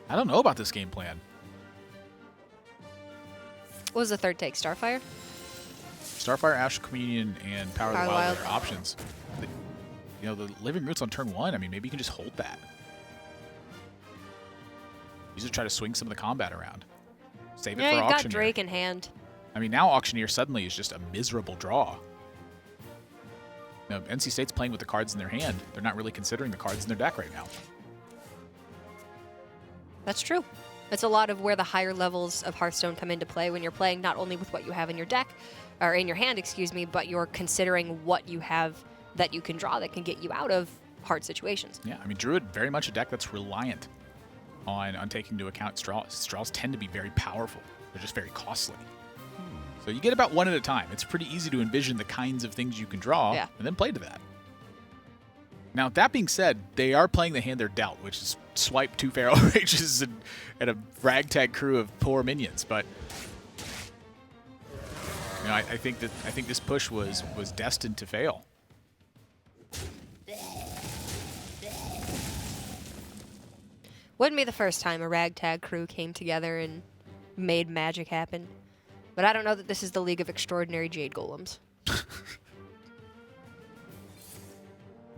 I don't know about this game plan. What was the third take? Starfire? Starfire, Ash Communion, and Power of the Wild are options. You know, the Living Roots on turn 1, I mean, maybe you can just hold that. You just try to swing some of the combat around. Save it for Yeah, Auctioneer. you've got Drake in hand. I mean, now Auctioneer suddenly is just a miserable draw. You know, NC State's playing with the cards in their hand. They're not really considering the cards in their deck right now. That's true. That's a lot of where the higher levels of Hearthstone come into play when you're playing not only with what you have in your deck, or in your hand, excuse me, but you're considering what you have that you can draw that can get you out of hard situations. Yeah, I mean, Druid, very much a deck that's reliant on taking into account straws. Straws tend to be very powerful. They're just very costly. So you get about one at a time. It's pretty easy to envision the kinds of things you can draw and then play to that. Now, that being said, they are playing the hand they're dealt, which is swipe 2 Pharaoh Rages and a ragtag crew of poor minions. But you know, I think this push was destined to fail. Wouldn't be the first time a ragtag crew came together and made magic happen. But I don't know that this is the League of Extraordinary Jade Golems.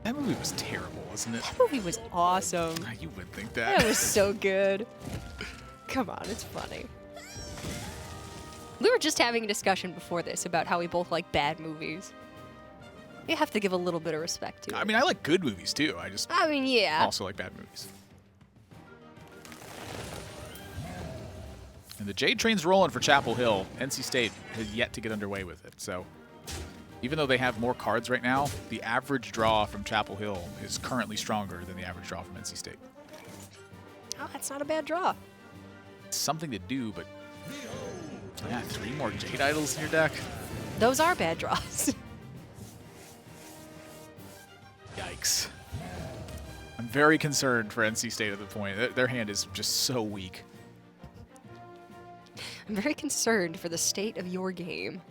That movie was terrible, wasn't it? That movie was awesome. You would think that. That was so good. Come on, it's funny. We were just having a discussion before this about how we both like bad movies. You have to give a little bit of respect to it. I mean, I like good movies, too. I mean, yeah. Also like bad movies. And the Jade train's rolling for Chapel Hill. NC State has yet to get underway with it. So even though they have more cards right now, the average draw from Chapel Hill is currently stronger than the average draw from NC State. Oh, that's not a bad draw. It's something to do, but yeah, 3 more Jade Idols in your deck. Those are bad draws. Yikes. I'm very concerned for NC State at the point. Their hand is just so weak. I'm very concerned for the state of your game.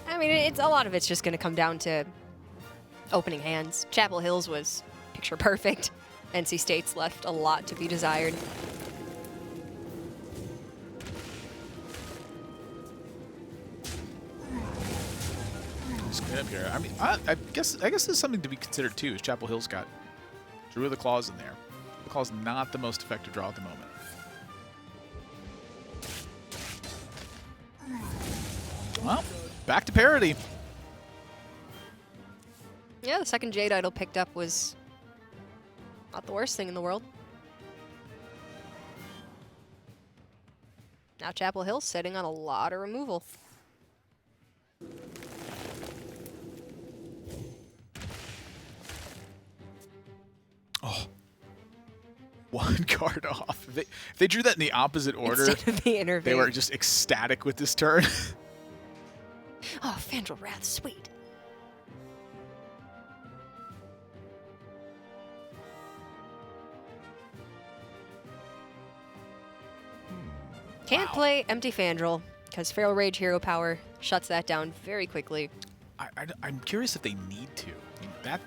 I mean, a lot of it's just going to come down to opening hands. Chapel Hills was picture perfect. NC State's left a lot to be desired. Just Up here. I mean, I guess there's something to be considered too. Is Chapel Hill's got Druid of the Claws in there. The Claw's not the most effective draw at the moment. Well, back to parity. Yeah, the second Jade Idol picked up was not the worst thing in the world. Now Chapel Hill's sitting on a lot of removal. Oh. One card off. If they drew that in the opposite order, Instead of the Innervate. They were just ecstatic with this turn. Oh, Fandral Wrath, sweet. Can't play Empty Fandral because Feral Rage Hero Power shuts that down very quickly. I'm curious if they need to.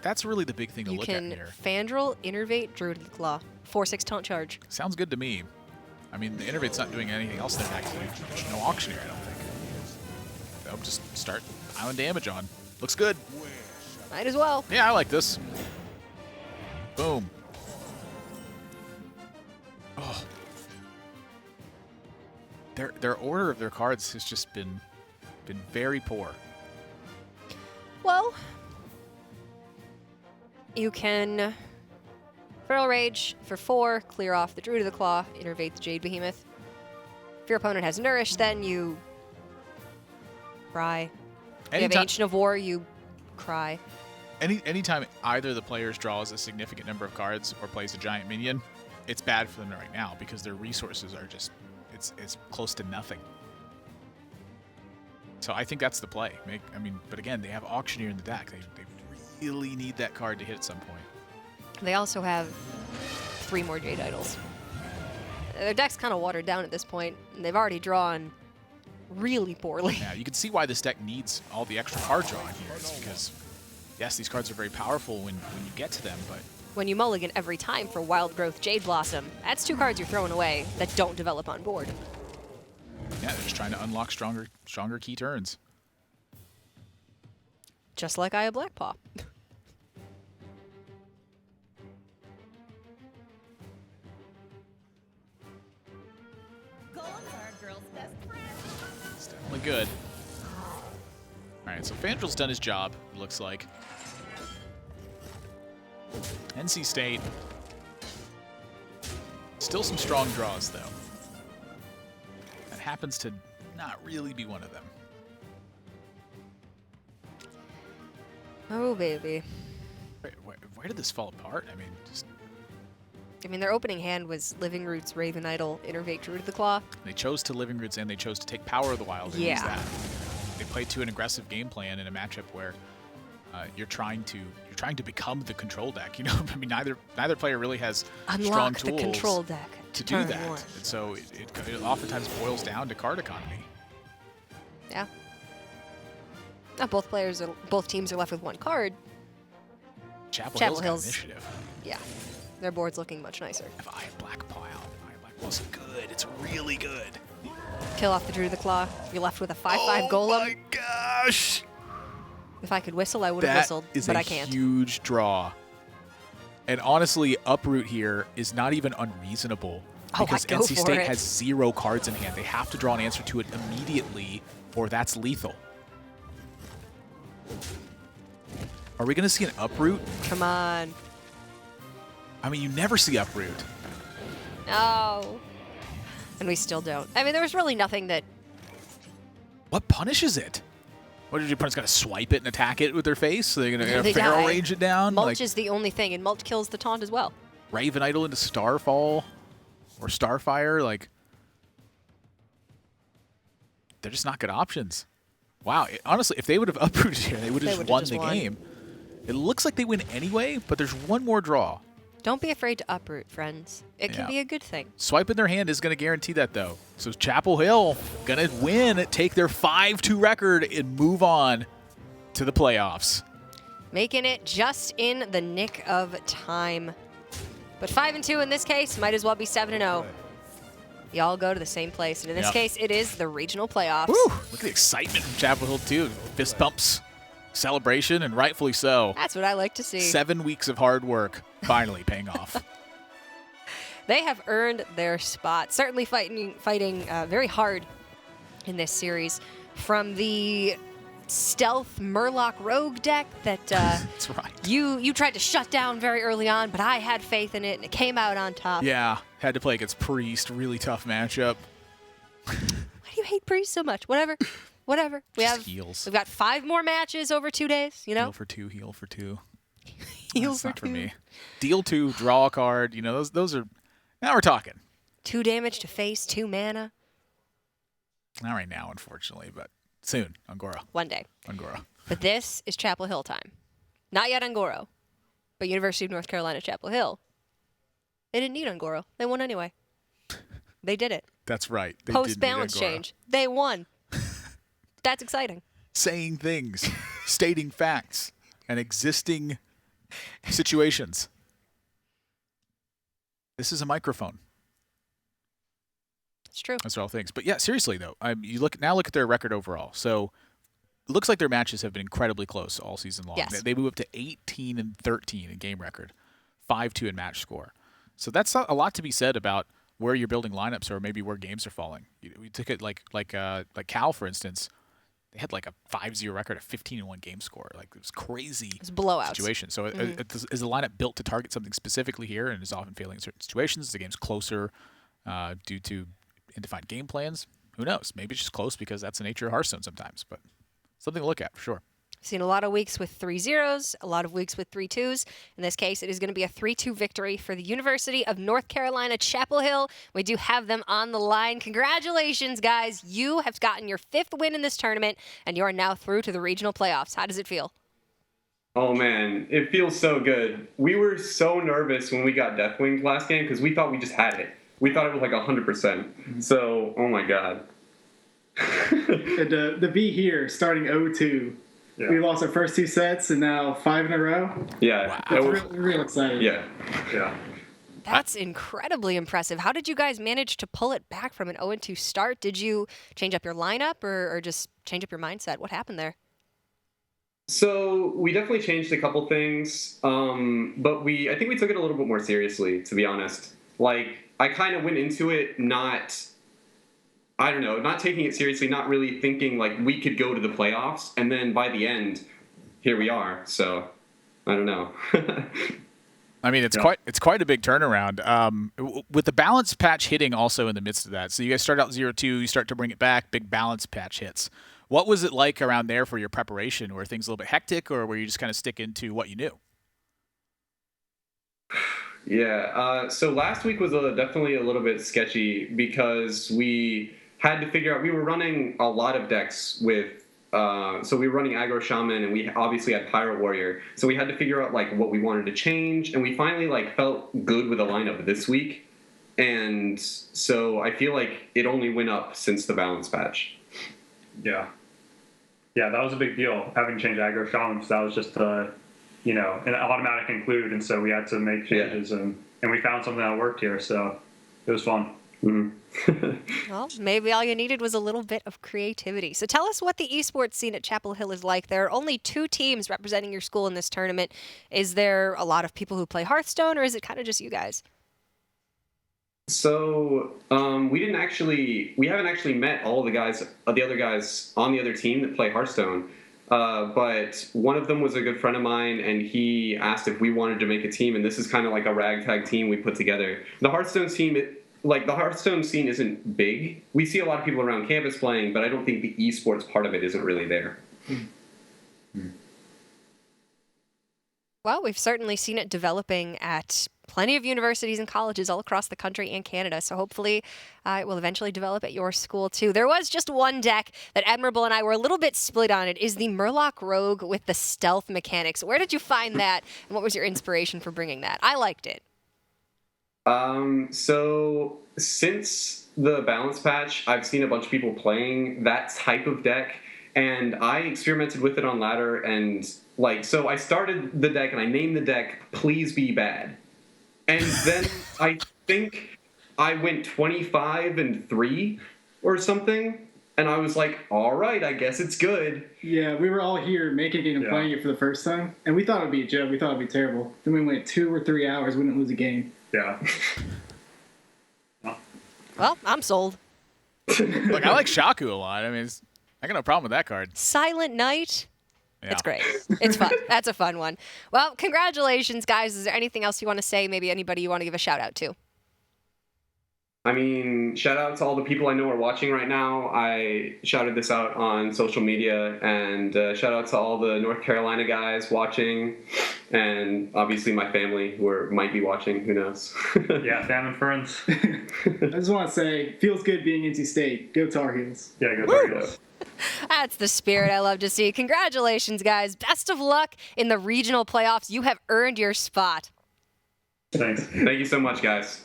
That's really the big thing to look at here. You can Fandral, Innervate, Druid of the Claw. 4/6 taunt charge. Sounds good to me. I mean, the Innervate's not doing anything else there next week. There's no Auctioneer, I don't think. They'll just start island damage on. Looks good. Might as well. Yeah, I like this. Boom. Oh. Their order of their cards has just been very poor. Well, you can Feral Rage for 4, clear off the Druid of the Claw, Innervate the Jade Behemoth. If your opponent has Nourish, then you cry. If you have Ancient of War, you cry. Anytime either of the players draws a significant number of cards or plays a giant minion, it's bad for them right now because their resources are just it's close to nothing. So I think that's the play. But again, they have Auctioneer in the deck. They really need that card to hit at some point. They also have 3 more Jade Idols. Their deck's kind of watered down at this point, and they've already drawn really poorly. Yeah, you can see why this deck needs all the extra card drawing here. It's because, yes, these cards are very powerful when you get to them, but when you mulligan every time for Wild Growth Jade Blossom, that's 2 cards you're throwing away that don't develop on board. Yeah, they're just trying to unlock stronger key turns. Just like Eye of Blackpaw. It's definitely good. All right, so Fandral's done his job, it looks like. NC State. Still some strong draws, though. That happens to not really be one of them. Oh, baby. Where did this fall apart? I mean, their opening hand was Living Roots, Raven Idol, Innervate, Druid of the Claw. They chose to Living Roots and they chose to take Power of the Wild and use that. They played to an aggressive game plan in a matchup where you're trying to become the control deck. You know, I mean, neither player really has strong tools the control deck to do that. And so it oftentimes boils down to card economy. Yeah. Now both teams are left with 1 card. Chapel Hill's initiative. Yeah, their board's looking much nicer. If Eye of Blackpaw out, Eye of Blackpaw's good. It's really good. Kill off the Druid of the Claw. You're left with a 5/5 Golem. Oh my gosh! If I could whistle, I would have whistled, but I can't. That is a huge draw. And honestly, Uproot here is not even unreasonable because NC State has 0 cards in hand. They have to draw an answer to it immediately, or that's lethal. Are we going to see an Uproot? Come on. I mean, you never see Uproot. No. And we still don't. I mean, there was really nothing that... What punishes it? What, your opponent's got to swipe it and attack it with their face? So they're going to Feral Rage it down? Mulch is the only thing, and Mulch kills the taunt as well. Raven Idol into Starfall or Starfire, they're just not good options. Wow, honestly, if they would have uprooted here, they would have just won the game. It looks like they win anyway, but there's 1 more draw. Don't be afraid to uproot, friends. It can be a good thing. Swipe in their hand is going to guarantee that, though. So Chapel Hill going to win, take their 5-2 record, and move on to the playoffs. Making it just in the nick of time. But 5-2 in this case might as well be 7-0. Y'all go to the same place, and in this case, it is the regional playoffs. Woo! Look at the excitement from Chapel Hill, too. Fist bumps. celebration, and rightfully so. That's what I like to see. 7 weeks of hard work finally paying off. They have earned their spot, certainly fighting very hard in this series. From the stealth Murloc Rogue deck that That's right. you tried to shut down very early on, but I had faith in it, and it came out on top. Yeah, had to play against Priest, really tough matchup. Why do you hate Priest so much? Whatever. Just heals. We've got 5 more matches over 2 days, you know? Heal for 2, heal for 2. Heal That's for not 2. for me. Deal 2, draw a card. You know, those are. Now we're talking. 2 damage to face, 2 mana. Not right now, unfortunately, but soon. Angora. One day. Angora. But this is Chapel Hill time. Not yet Angoro, but University of North Carolina, Chapel Hill. They didn't need Angoro. They won anyway. They did it. That's right. They Post did need balance Angora. change. They won. That's exciting. Saying things, stating facts, and existing situations. This is a microphone. It's true. Those are all things. But yeah, seriously though, you look at their record overall. So it looks like their matches have been incredibly close all season long. Yes. They move up to 18 and 13 in game record, 5-2 in match score. So that's a lot to be said about where you're building lineups or maybe where games are falling. We took it like Cal, for instance. They had like a 5-0 record, a 15-1 game score. Like it was crazy. It's blowouts. Situation. So is the lineup built to target something specifically here and is often failing in certain situations? The game's closer due to indefined game plans. Who knows? Maybe it's just close because that's the nature of Hearthstone sometimes. But something to look at for sure. Seen a lot of weeks with 3 zeros, a lot of weeks with 3 2s. In this case, it is going to be a 3-2 victory for the University of North Carolina, Chapel Hill. We do have them on the line. Congratulations, guys. You have gotten your 5th win in this tournament, and you are now through to the regional playoffs. How does it feel? Oh, man, it feels so good. We were so nervous when we got Deathwinged last game because we thought we just had it. We thought it was like 100%. So, oh, my God. And to be here, starting 0-2. Yeah. We lost our first 2 sets and now 5 in a row. Yeah. Wow. It's real exciting. Yeah. That's incredibly impressive. How did you guys manage to pull it back from an 0-2 start? Did you change up your lineup or just change up your mindset? What happened there? So we definitely changed a couple things, but I think we took it a little bit more seriously, to be honest. Like, I kind of went into it not taking it seriously, not really thinking like we could go to the playoffs, and then by the end, here we are. So, I don't know. I mean, it's quite a big turnaround. With the balance patch hitting also in the midst of that. So you guys start out 0-2, you start to bring it back, big balance patch hits. What was it like around there for your preparation? Were things a little bit hectic, or were you just kind of sticking to what you knew? Yeah, so last week was definitely a little bit sketchy because we had to figure out, we were running a lot of decks with, so we were running Aggro Shaman and we obviously had Pirate Warrior. So we had to figure out like what we wanted to change, and we finally like felt good with the lineup this week. And so I feel like it only went up since the balance patch. Yeah, that was a big deal, having changed Aggro Shaman, because that was just an automatic include, and so we had to make changes, and we found something that worked here, so it was fun. Well, maybe all you needed was a little bit of creativity. So tell us what the esports scene at Chapel Hill is like. There are only 2 teams representing your school in this tournament. Is there a lot of people who play Hearthstone, or is it kind of just you guys? So we haven't actually met all the other guys on the other team that play Hearthstone. But one of them was a good friend of mine, and he asked if we wanted to make a team, and this is kind of like a ragtag team we put together. The Hearthstone team, the Hearthstone scene isn't big. We see a lot of people around campus playing, but I don't think the esports part of it isn't really there. Well, we've certainly seen it developing at plenty of universities and colleges all across the country and Canada, so hopefully it will eventually develop at your school too. There was just one deck that Admirable and I were a little bit split on. It is the Murloc Rogue with the stealth mechanics. Where did you find that, and what was your inspiration for bringing that? I liked it. So since the balance patch, I've seen a bunch of people playing that type of deck, and I experimented with it on ladder, and so I started the deck and I named the deck Please Be Bad. And then I think I went 25-3 or something. And I was like, all right, I guess it's good. Yeah, we were all here making it and playing it for the first time, and we thought it would be a joke. We thought it would be terrible. Then we went 2 or 3 hours, we didn't lose a game. Yeah. Well, I'm sold. Look, I like Shaku a lot. I mean, I got no problem with that card. Silent Night. Yeah. It's great. It's fun. That's a fun one. Well, congratulations, guys. Is there anything else you want to say? Maybe anybody you want to give a shout out to? I mean, shout out to all the people I know are watching right now. I shouted this out on social media, and shout out to all the North Carolina guys watching, and obviously my family who might be watching. Who knows? Yeah, family friends. I just want to say, feels good being NC State. Go Tar Heels. Yeah, go Tar Heels. That's the spirit I love to see. Congratulations, guys. Best of luck in the regional playoffs. You have earned your spot. Thanks. Thank you so much, guys.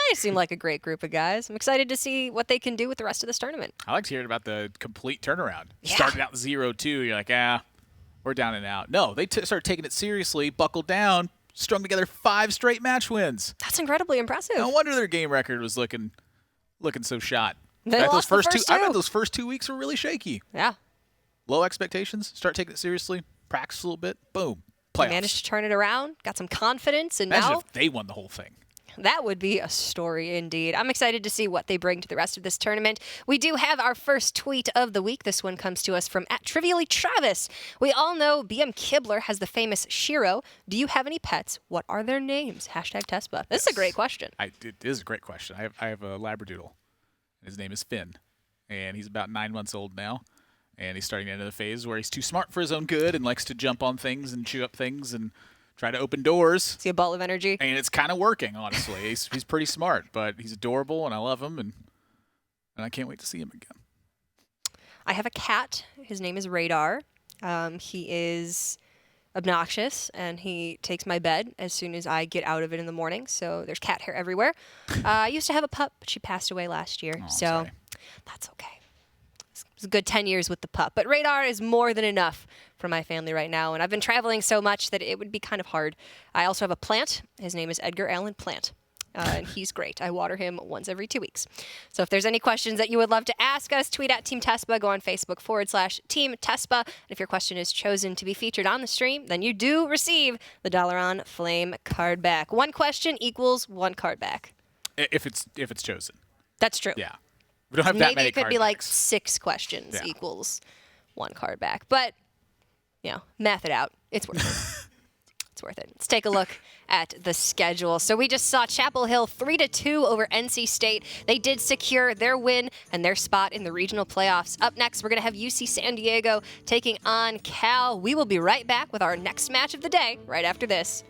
They seem like a great group of guys. I'm excited to see what they can do with the rest of this tournament. I like to hear about the complete turnaround. Yeah. Started out 0-2. You're like, we're down and out. No, they started taking it seriously, buckled down, strung together 5 straight match wins. That's incredibly impressive. No wonder their game record was looking so shot. They I bet lost the first I two. bet those first 2 weeks were really shaky. Yeah. Low expectations, start taking it seriously, practice a little bit, boom, playoffs. They managed to turn it around, got some confidence, and Imagine now if they won the whole thing. that would be a story indeed. I'm excited to see what they bring to the rest of this tournament. We do have our first tweet of the week. This one comes to us from @TriviallyTravis. We all know BM Kibler has the famous Shiro. Do you have any pets? What are their names? #Tespa. This is a great question. It is a great question. I have a Labradoodle. His name is Finn, and he's about 9 months old now. And he's starting to enter the phase where he's too smart for his own good and likes to jump on things and chew up things and try to open doors. See a ball of energy. And it's kind of working, honestly. He's pretty smart, but he's adorable, and I love him, and I can't wait to see him again. I have a cat. His name is Radar. He is obnoxious, and he takes my bed as soon as I get out of it in the morning, so there's cat hair everywhere. I used to have a pup, but she passed away last year, so sorry. that's okay. It's a good 10 years with the pup. But Radar is more than enough for my family right now, and I've been traveling so much that it would be kind of hard. I also have a plant. His name is Edgar Allan Plant, and he's great. I water him once every 2 weeks. So if there's any questions that you would love to ask us, tweet at Team Tespa, go on Facebook /Team Tespa. And if your question is chosen to be featured on the stream, then you do receive the Dalaran Flame card back. 1 question equals 1 card back. If it's chosen. That's true. Yeah. We don't have that Maybe many it could card be like backs. 6 questions Yeah. equals 1 card back. But, math it out. It's worth it. It's worth it. Let's take a look at the schedule. So we just saw Chapel Hill 3-2 over NC State. They did secure their win and their spot in the regional playoffs. Up next, we're going to have UC San Diego taking on Cal. We will be right back with our next match of the day right after this.